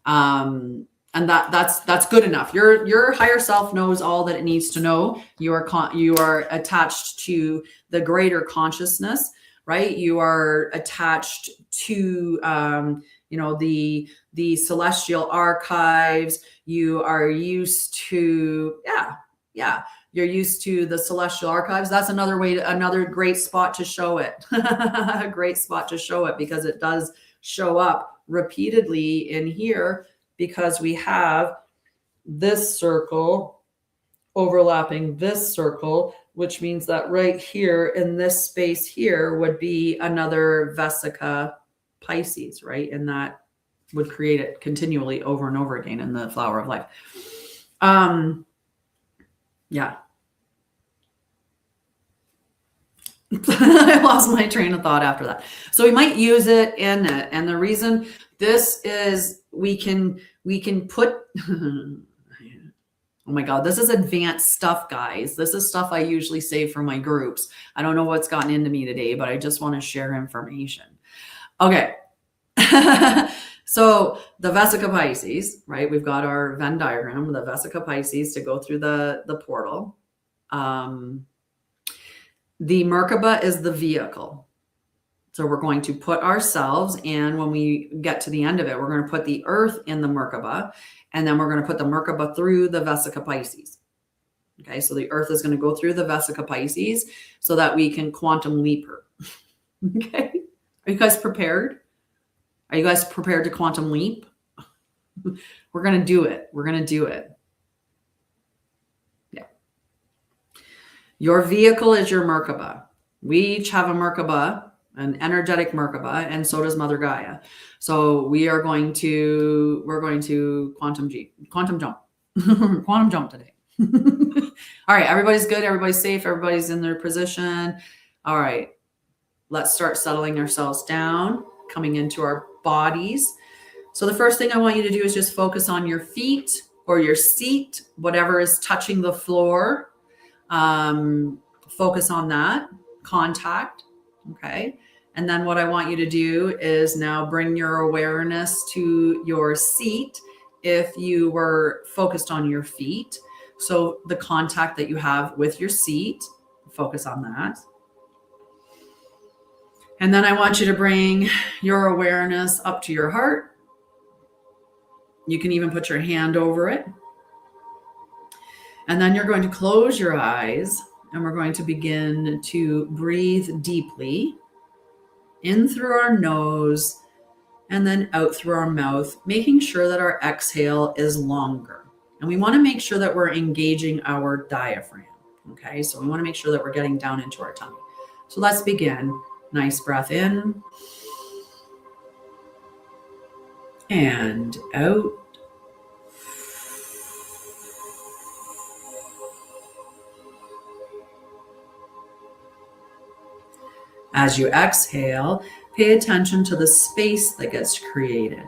S1: And that's good enough. Your higher self knows all that it needs to know. You are attached to the greater consciousness, right? You are attached to the celestial archives. You are used to, you're used to the celestial archives. That's another great spot to show it. A great spot to show it, because it does show up repeatedly in here, because we have this circle overlapping this circle, which means that right here in this space here would be another Vesica Pisces, right? And that would create it continually over and over again in the flower of life. Yeah. I lost my train of thought after that. So we might use it in it. And the reason this is, we can put, oh my God, this is advanced stuff, guys. This is stuff I usually save for my groups. I don't know what's gotten into me today, but I just want to share information. Okay. So the Vesica Pisces, right? We've got our Venn diagram, the Vesica Pisces to go through the portal. The Merkaba is the vehicle. So we're going to put ourselves, and when we get to the end of it, we're going to put the earth in the Merkaba, and then we're going to put the Merkaba through the Vesica Pisces. Okay, so the earth is going to go through the Vesica Pisces so that we can quantum leap her. Okay, are you guys prepared? Are you guys prepared to quantum leap? We're going to do it. We're going to do it. Yeah. Your vehicle is your Merkaba. We each have a Merkaba, an energetic Merkaba, and so does Mother Gaia. So we're going to quantum jump. Quantum jump today. All right, everybody's good. Everybody's safe. Everybody's in their position. All right, let's start settling ourselves down, coming into our bodies. So the first thing I want you to do is just focus on your feet or your seat, whatever is touching the floor. Focus on that contact. Okay. And then what I want you to do is now bring your awareness to your seat. If you were focused on your feet, so the contact that you have with your seat, focus on that. And then I want you to bring your awareness up to your heart. You can even put your hand over it. And then you're going to close your eyes, and we're going to begin to breathe deeply in through our nose and then out through our mouth, making sure that our exhale is longer. And we want to make sure that we're engaging our diaphragm. Okay, so we want to make sure that we're getting down into our tummy. So let's begin. Nice breath in and out. As you exhale, pay attention to the space that gets created.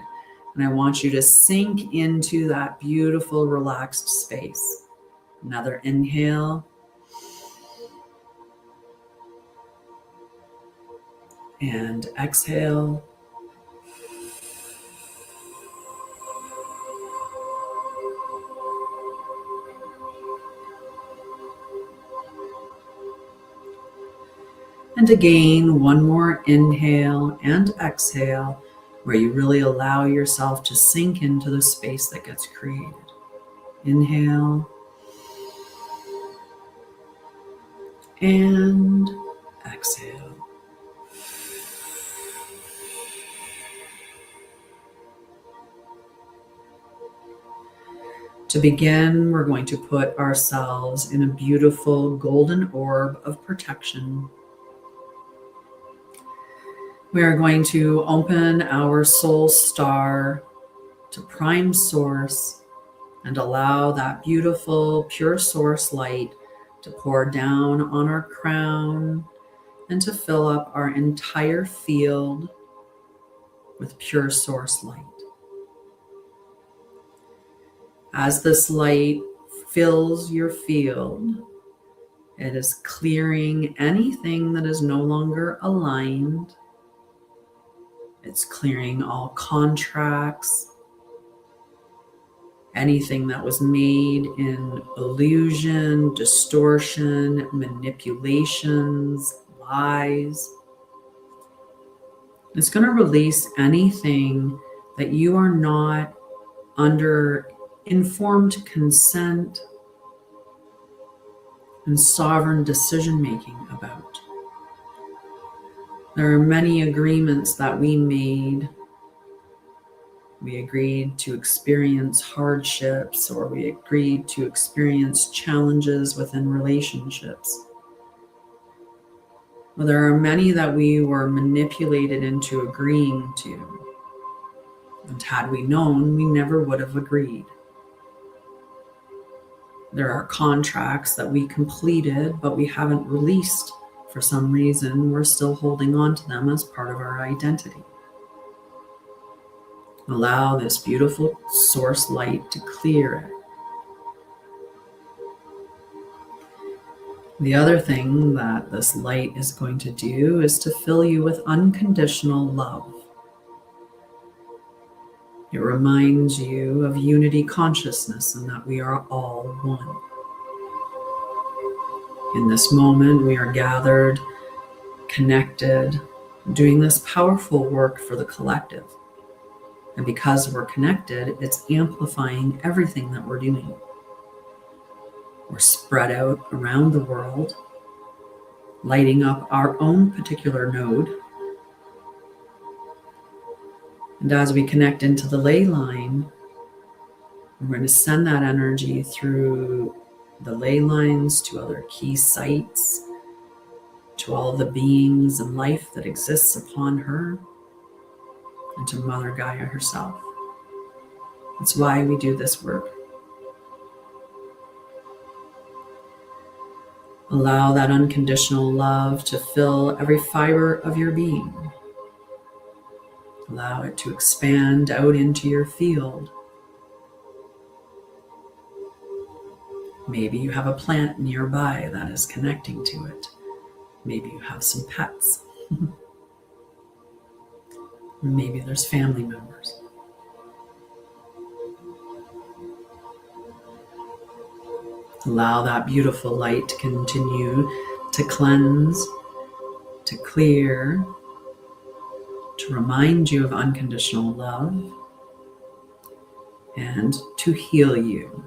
S1: And I want you to sink into that beautiful, relaxed space. Another inhale. And exhale. And again, one more inhale and exhale, where you really allow yourself to sink into the space that gets created. Inhale and exhale. To begin, we're going to put ourselves in a beautiful golden orb of protection. We are going to open our soul star to prime source and allow that beautiful pure source light to pour down on our crown and to fill up our entire field with pure source light. As this light fills your field, it is clearing anything that is no longer aligned. It's clearing all contracts, anything that was made in illusion, distortion, manipulations, lies. It's going to release anything that you are not under informed consent and sovereign decision making about. There are many agreements that we made. We agreed to experience hardships, or we agreed to experience challenges within relationships. Well, there are many that we were manipulated into agreeing to. And had we known, we never would have agreed. There are contracts that we completed, but we haven't released. For some reason, we're still holding on to them as part of our identity. Allow this beautiful source light to clear it. The other thing that this light is going to do is to fill you with unconditional love. It reminds you of unity consciousness and that we are all one. In this moment, we are gathered, connected, doing this powerful work for the collective. And because we're connected, it's amplifying everything that we're doing. We're spread out around the world, lighting up our own particular node. And as we connect into the ley line, we're going to send that energy through the ley lines to other key sites, to all the beings and life that exists upon her, and to Mother Gaia herself. That's why we do this work. Allow that unconditional love to fill every fiber of your being. Allow it to expand out into your field. Maybe you have a plant nearby that is connecting to it. Maybe you have some pets. Maybe there's family members. Allow that beautiful light to continue to cleanse, to clear, to remind you of unconditional love, and to heal you.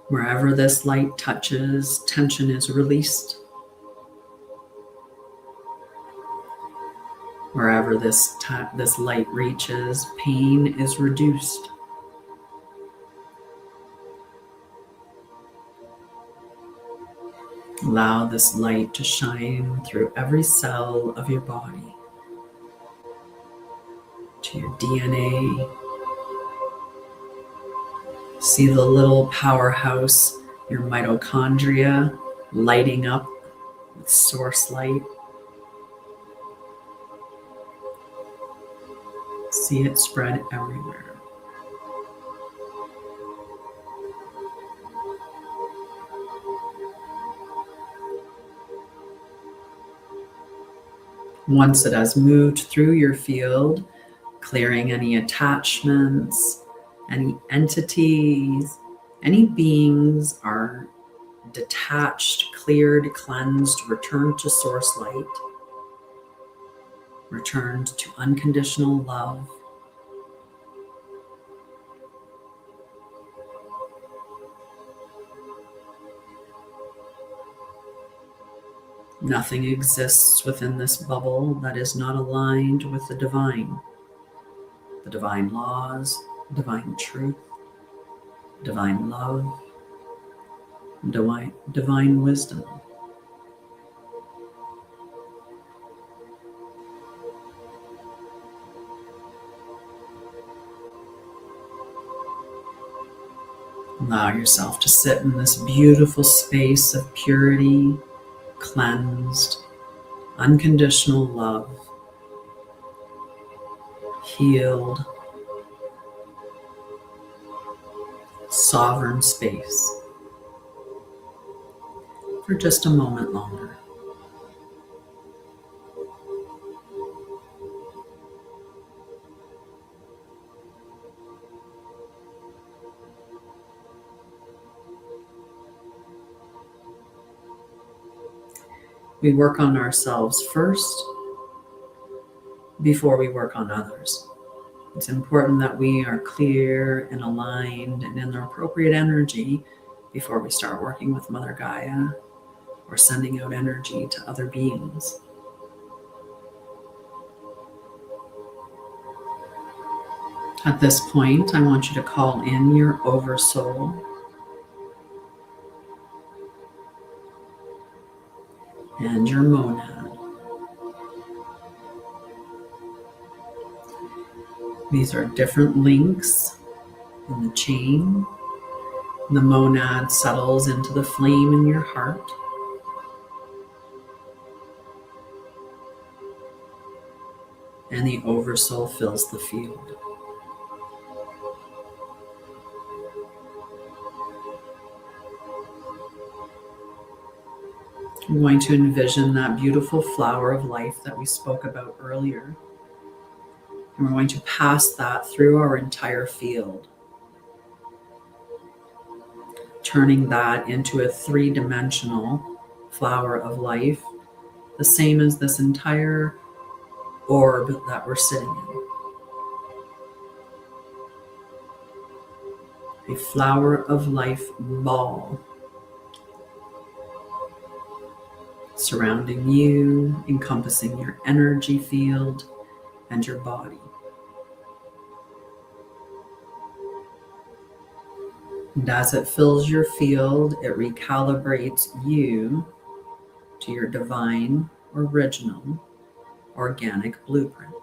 S1: Wherever this light touches, tension is released. Wherever this light reaches, pain is reduced. Allow this light to shine through every cell of your body, to your DNA. See the little powerhouse, your mitochondria, lighting up with source light. See it spread everywhere. Once it has moved through your field, clearing any attachments, any entities, any beings are detached, cleared, cleansed, returned to source light, returned to unconditional love. Nothing exists within this bubble that is not aligned with the divine laws, divine truth, divine love, divine wisdom. Allow yourself to sit in this beautiful space of purity, cleansed, unconditional love, healed, sovereign space for just a moment longer. We work on ourselves first before we work on others. It's important that we are clear and aligned and in the appropriate energy before we start working with Mother Gaia or sending out energy to other beings. At this point, I want you to call in your oversoul and your monad. These are different links in the chain. The monad settles into the flame in your heart. And the oversoul fills the field. I'm going to envision that beautiful flower of life that we spoke about earlier. And we're going to pass that through our entire field, turning that into a 3-dimensional flower of life, the same as this entire orb that we're sitting in. A flower of life ball surrounding you, encompassing your energy field and your body. And as it fills your field, it recalibrates you to your divine, original, organic blueprint.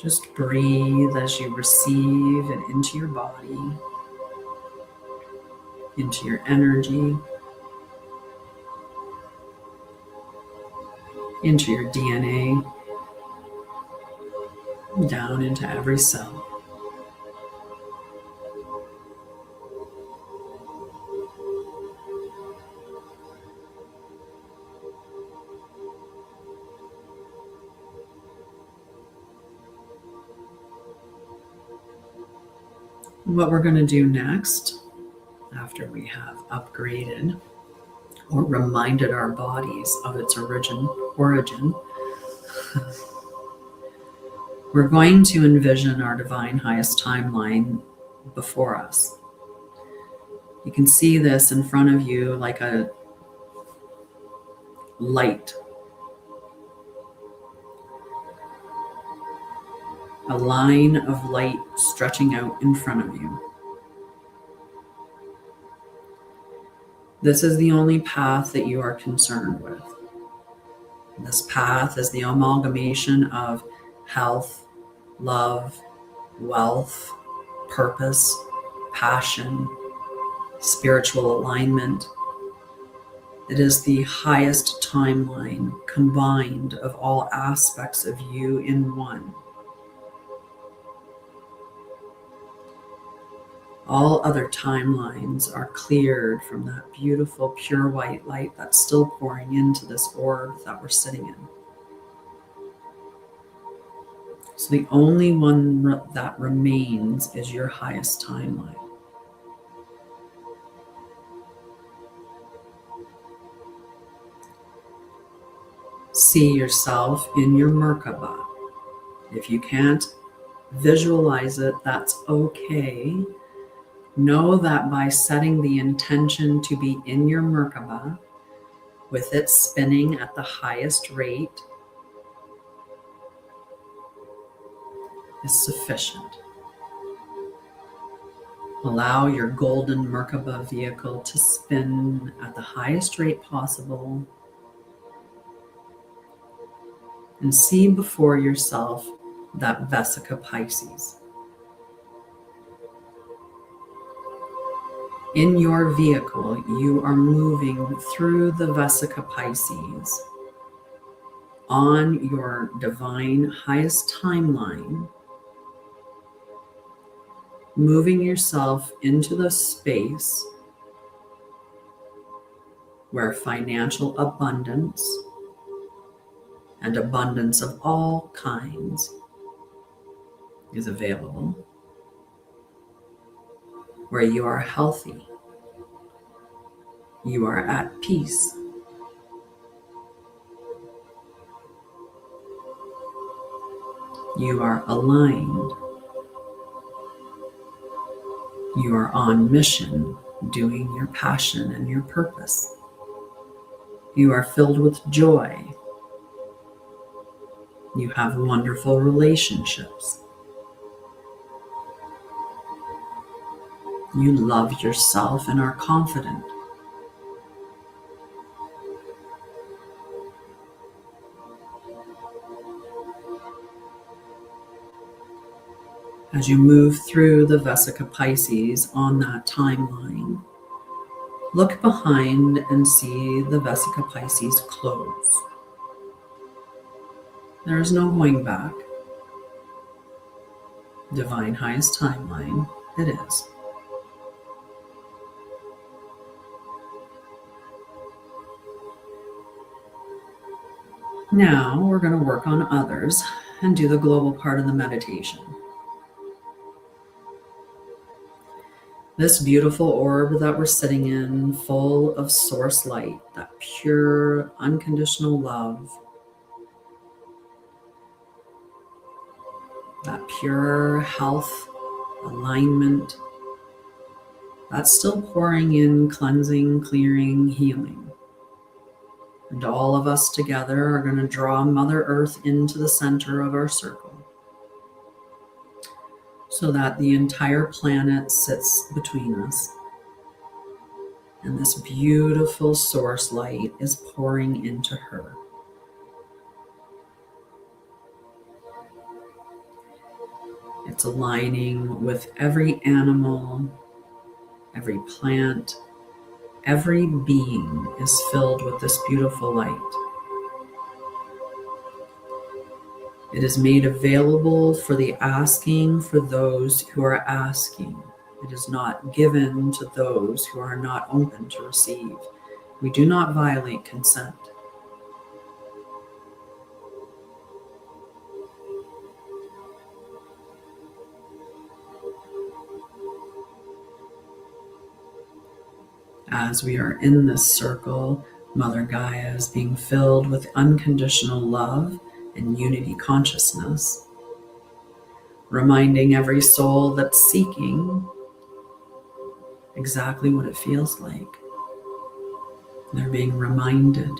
S1: Just breathe as you receive it into your body, into your energy, into your DNA, down into every cell. What we're going to do next, after we have upgraded or reminded our bodies of its origin, we're going to envision our divine highest timeline before us. You can see this in front of you like a light, a line of light stretching out in front of you. This is the only path that you are concerned with. This path is the amalgamation of health, love, wealth, purpose, passion, spiritual alignment, It is the highest timeline combined of all aspects of you in one. All other timelines are cleared from that beautiful pure white light that's still pouring into this orb that we're sitting in. So the only one that remains is your highest timeline. See yourself in your Merkaba. If you can't visualize it, that's okay. Know that by setting the intention to be in your Merkaba, with it spinning at the highest rate, is sufficient. Allow your golden Merkaba vehicle to spin at the highest rate possible, and see before yourself that Vesica Pisces. In your vehicle, you are moving through the Vesica Pisces on your divine highest timeline, moving yourself into the space where financial abundance and abundance of all kinds is available, where you are healthy, you are at peace, you are aligned, you are on mission, doing your passion and your purpose. You are filled with joy. You have wonderful relationships. You love yourself and are confident. As you move through the Vesica Pisces on that timeline, look behind and see the Vesica Pisces close. There is no going back. Divine highest timeline, it is. Now we're going to work on others and do the global part of the meditation. This beautiful orb that we're sitting in, full of source light, that pure, unconditional love, that pure health, alignment, that's still pouring in, cleansing, clearing, healing. And all of us together are going to draw Mother Earth into the center of our circle, so that the entire planet sits between us. And this beautiful source light is pouring into her. It's aligning with every animal, every plant, every being is filled with this beautiful light. It is made available for the asking for those who are asking. It is not given to those who are not open to receive. We do not violate consent. As we are in this circle, Mother Gaia is being filled with unconditional love and unity consciousness, reminding every soul that's seeking exactly what it feels like. They're being reminded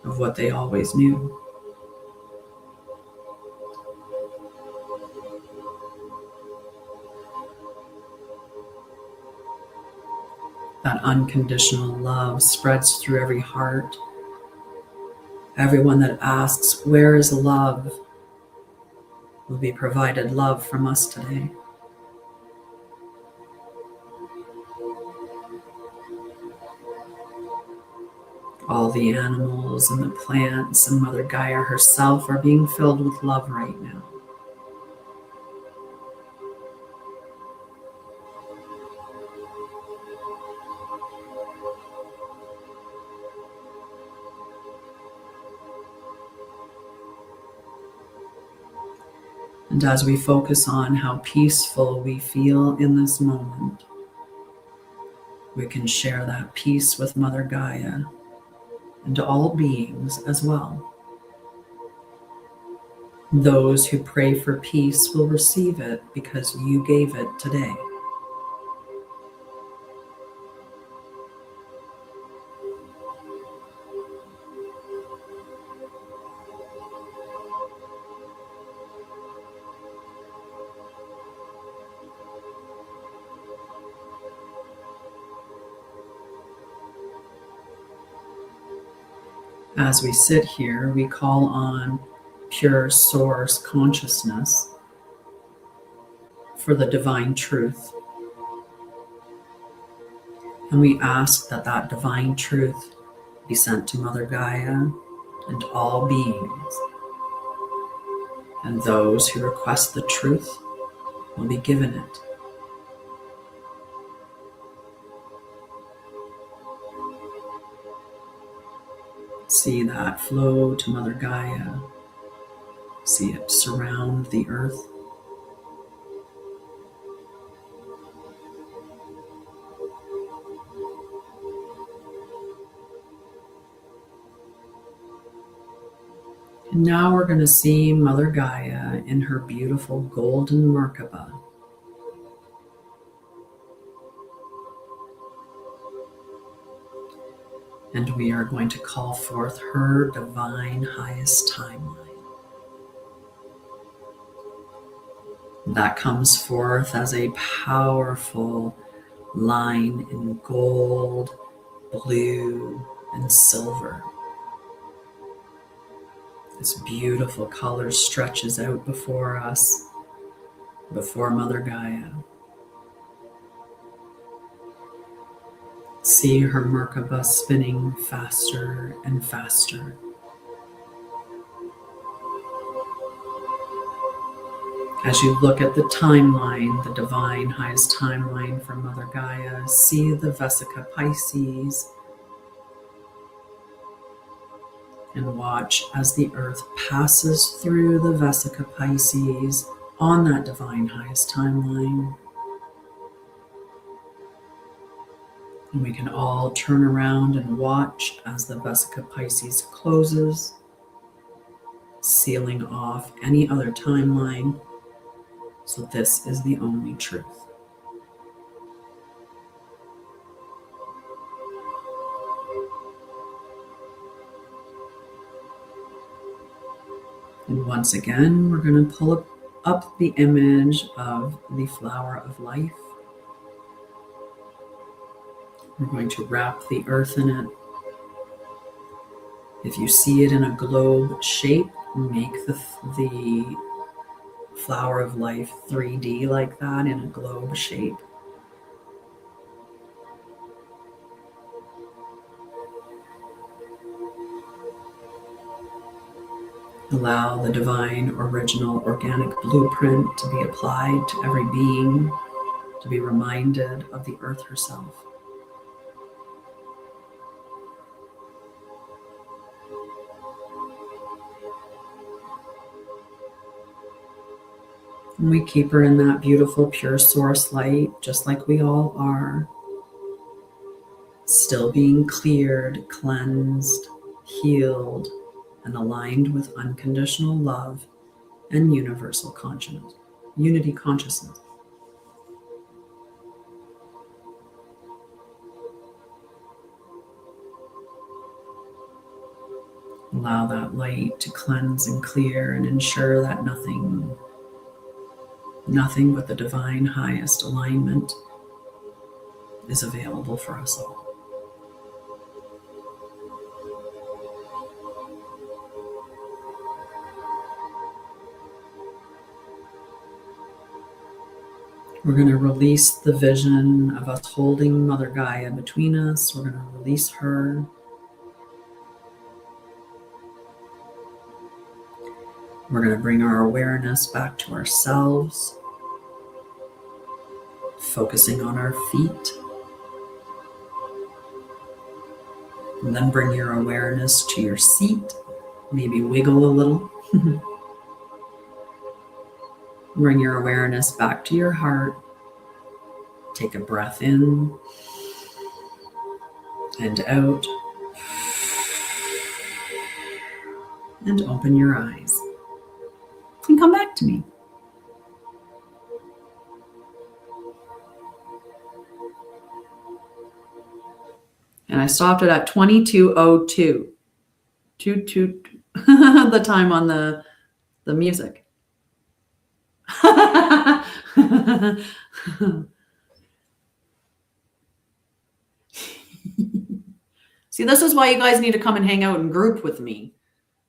S1: of what they always knew. That unconditional love spreads through every heart. Everyone that asks, "Where is love?" will be provided love from us today. All the animals and the plants and Mother Gaia herself are being filled with love right now. And as we focus on how peaceful we feel in this moment, we can share that peace with Mother Gaia and all beings as well. Those who pray for peace will receive it because you gave it today. As we sit here, we call on pure source consciousness for the divine truth. And we ask that that divine truth be sent to Mother Gaia and all beings. And those who request the truth will be given it. See that flow to Mother Gaia. See it surround the earth. And now we're going to see Mother Gaia in her beautiful golden Merkaba. And we are going to call forth her divine highest timeline. That comes forth as a powerful line in gold, blue, and silver. This beautiful color stretches out before us, before Mother Gaia. See her Merkaba spinning faster and faster. As you look at the timeline, the divine highest timeline for Mother Gaia, see the Vesica Pisces and watch as the earth passes through the Vesica Pisces on that divine highest timeline. And we can all turn around and watch as the Vesica Pisces closes, sealing off any other timeline. So this is the only truth. And once again, we're going to pull up the image of the flower of life. We're going to wrap the earth in it. If you see it in a globe shape, make the flower of life 3D like that in a globe shape. Allow the divine original organic blueprint to be applied to every being, to be reminded of the earth herself. And we keep her in that beautiful pure source light, just like we all are, still being cleared, cleansed, healed, and aligned with unconditional love and universal consciousness, unity consciousness. Allow that light to cleanse and clear and ensure that nothing but the divine highest alignment is available for us all. We're going to release the vision of us holding Mother Gaia between us. We're going to release her. We're going to bring our awareness back to ourselves, focusing on our feet. And then bring your awareness to your seat. Maybe wiggle a little. Bring your awareness back to your heart. Take a breath in and out. And open your eyes. And come back to me. And I stopped it at 22:02. The time on the music. See, this is why you guys need to come and hang out in group with me,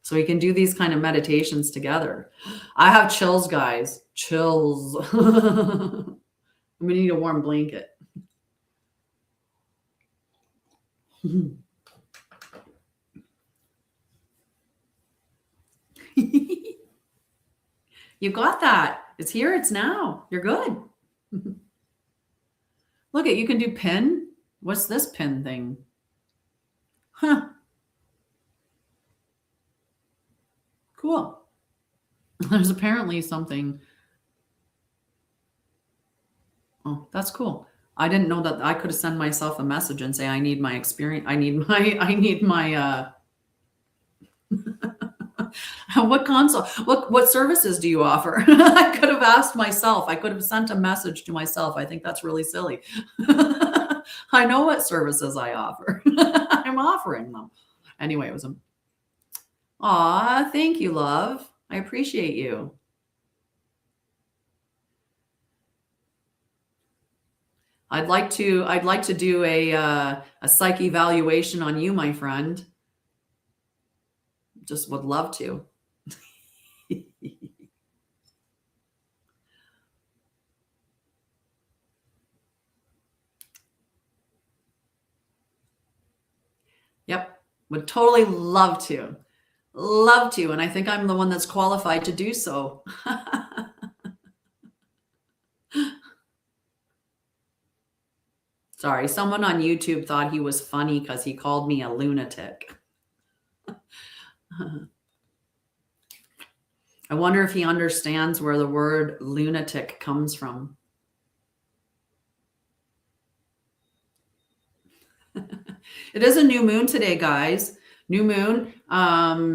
S1: so we can do these kind of meditations together. I have chills, guys. Chills. I'm gonna need a warm blanket. You got that. It's here. It's now. You're good. Look at, you can do pin. What's this pin thing? Huh. Cool. There's apparently something. Oh, that's cool. I didn't know that I could send myself a message and say, I need my experience. I need my, what console, what services do you offer? I could have asked myself. I could have sent a message to myself. I think that's really silly. I know what services I offer. I'm offering them. Anyway, it was aw, thank you, love. I appreciate you. I'd like to do a psych evaluation on you, my friend. Just would love to. Yep, would totally love to. Love to, and I think I'm the one that's qualified to do so. Sorry, someone on YouTube thought he was funny because he called me a lunatic. I wonder if he understands where the word lunatic comes from. It is a new moon today, guys. New moon.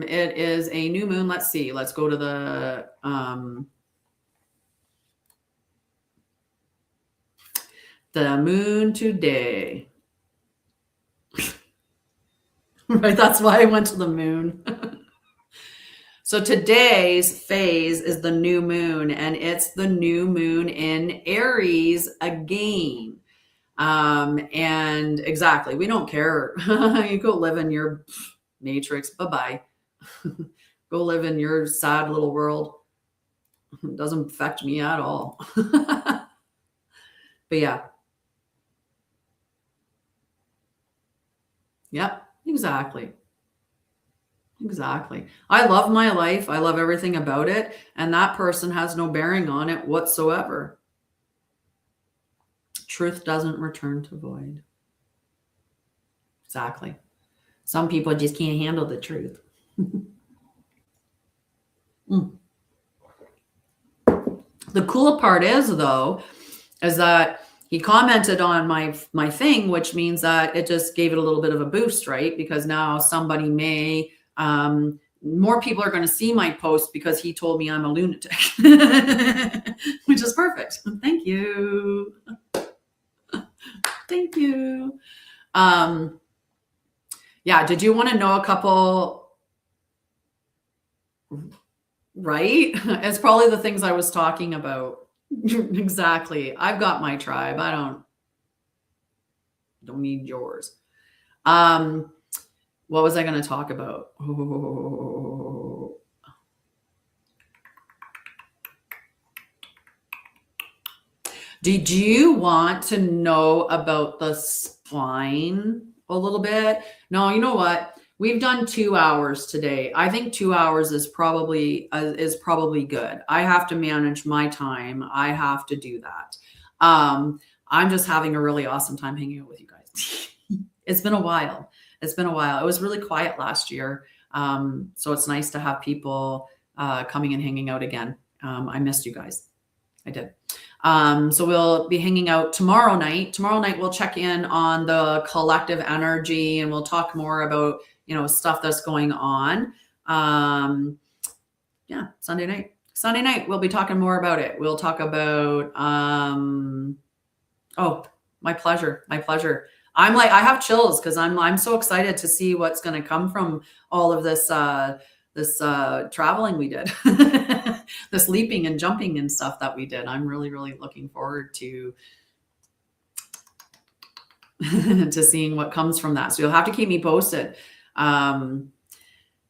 S1: It is a new moon. Let's see. Let's go to the moon today. Right, that's why I went to the moon. So today's phase is the new moon, and it's the new moon in Aries again. And exactly, we don't care. You go live in your matrix. Bye-bye. Go live in your sad little world. It doesn't affect me at all. But yeah. Yep, exactly. Exactly. I love my life. I love everything about it. And that person has no bearing on it whatsoever. Truth doesn't return to void. Exactly. Some people just can't handle the truth. The cool part is, though, is that he commented on my thing, which means that it just gave it a little bit of a boost, right? Because now somebody may, more people are going to see my post because he told me I'm a lunatic, which is perfect. Thank you. Thank you. Yeah, did you want to know a couple? Right? It's probably the things I was talking about. Exactly. I've got my tribe. I don't need yours. What was I going to talk about? Oh. Did you want to know about the spine a little bit? No, you know what? We've done 2 hours today. I think 2 hours is probably good. I have to manage my time. I have to do that. I'm just having a really awesome time hanging out with you guys. It's been a while. It's been a while. It was really quiet last year. So it's nice to have people coming and hanging out again. I missed you guys. I did. So we'll be hanging out tomorrow night. Tomorrow night, we'll check in on the collective energy and we'll talk more about, stuff that's going on. Yeah, Sunday night, we'll be talking more about it. We'll talk about, oh, my pleasure. I have chills because I'm so excited to see what's going to come from all of this, traveling we did, this leaping and jumping and stuff that we did. I'm really, really looking forward to to seeing what comes from that. So you'll have to keep me posted.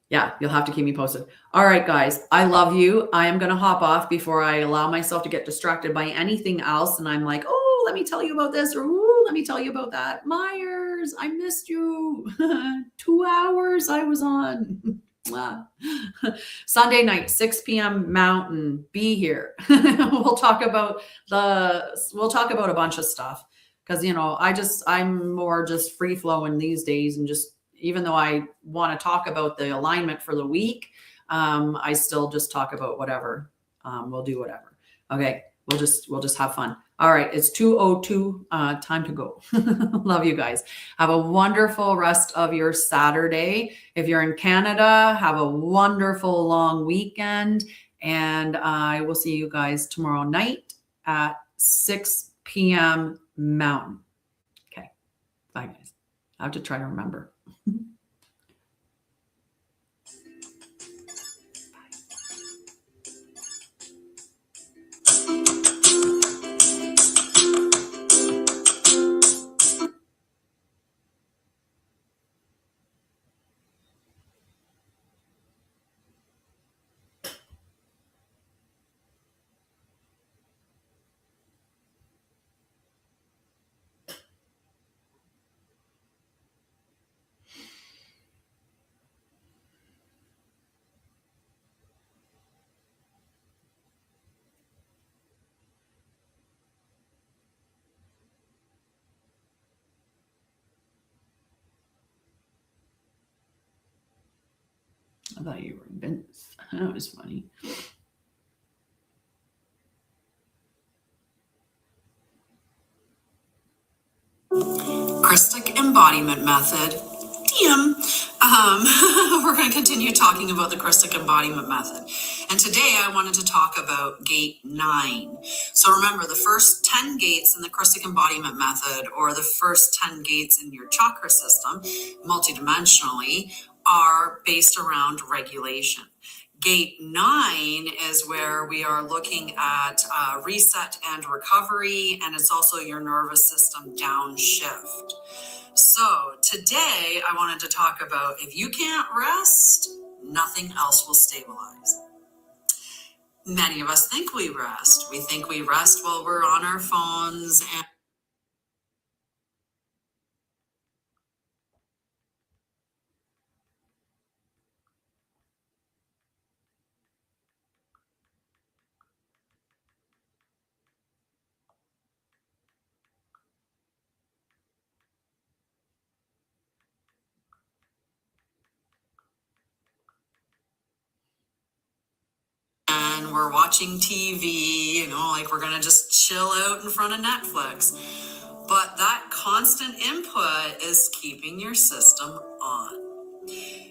S1: Yeah, you'll have to keep me posted. All right, guys, I love you. I am going to hop off before I allow myself to get distracted by anything else. And I'm like, oh, let me tell you about this, or ooh, let me tell you about that. Myers, I missed you. 2 hours I was on. Sunday night, 6 p.m. Mountain. Be here. We'll talk about a bunch of stuff because I'm more just free flowing these days, and just even though I want to talk about the alignment for the week, I still just talk about whatever. We'll do whatever. Okay, we'll just have fun. All right, it's 2:02. Time to go. Love you guys. Have a wonderful rest of your Saturday. If you're in Canada, have a wonderful long weekend. And I will see you guys tomorrow night at 6 p.m. Mountain. Okay, bye guys. I have to try to remember. I thought you were Vince. That was funny. Christic embodiment method. We're going to continue talking about the Christic embodiment method. And today I wanted to talk about gate 9. So remember, the first 10 gates in the Christic embodiment method, or the first 10 gates in your chakra system, multidimensionally, are based around regulation. Gate 9 is where we are looking at reset and recovery, and it's also your nervous system downshift. So today I wanted to talk about, if you can't rest, nothing else will stabilize. Many of us think we rest. We think we rest while we're on our phones and we're watching TV, like we're going to just chill out in front of Netflix. But that constant input is keeping your system on.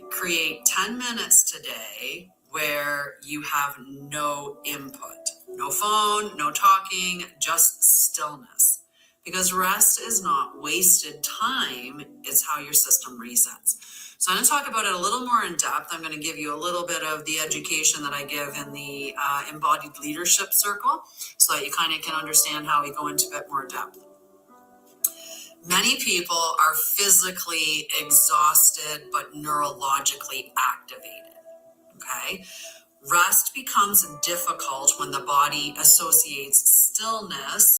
S1: Create 10 minutes today where you have no input, no phone, no talking, just stillness. Because rest is not wasted time, it's how your system resets. So I'm going to talk about it a little more in depth. I'm going to give you a little bit of the education that I give in the embodied leadership circle, so that you kind of can understand how we go into a bit more depth. Many people are physically exhausted but neurologically activated. Okay? Rest becomes difficult when the body associates stillness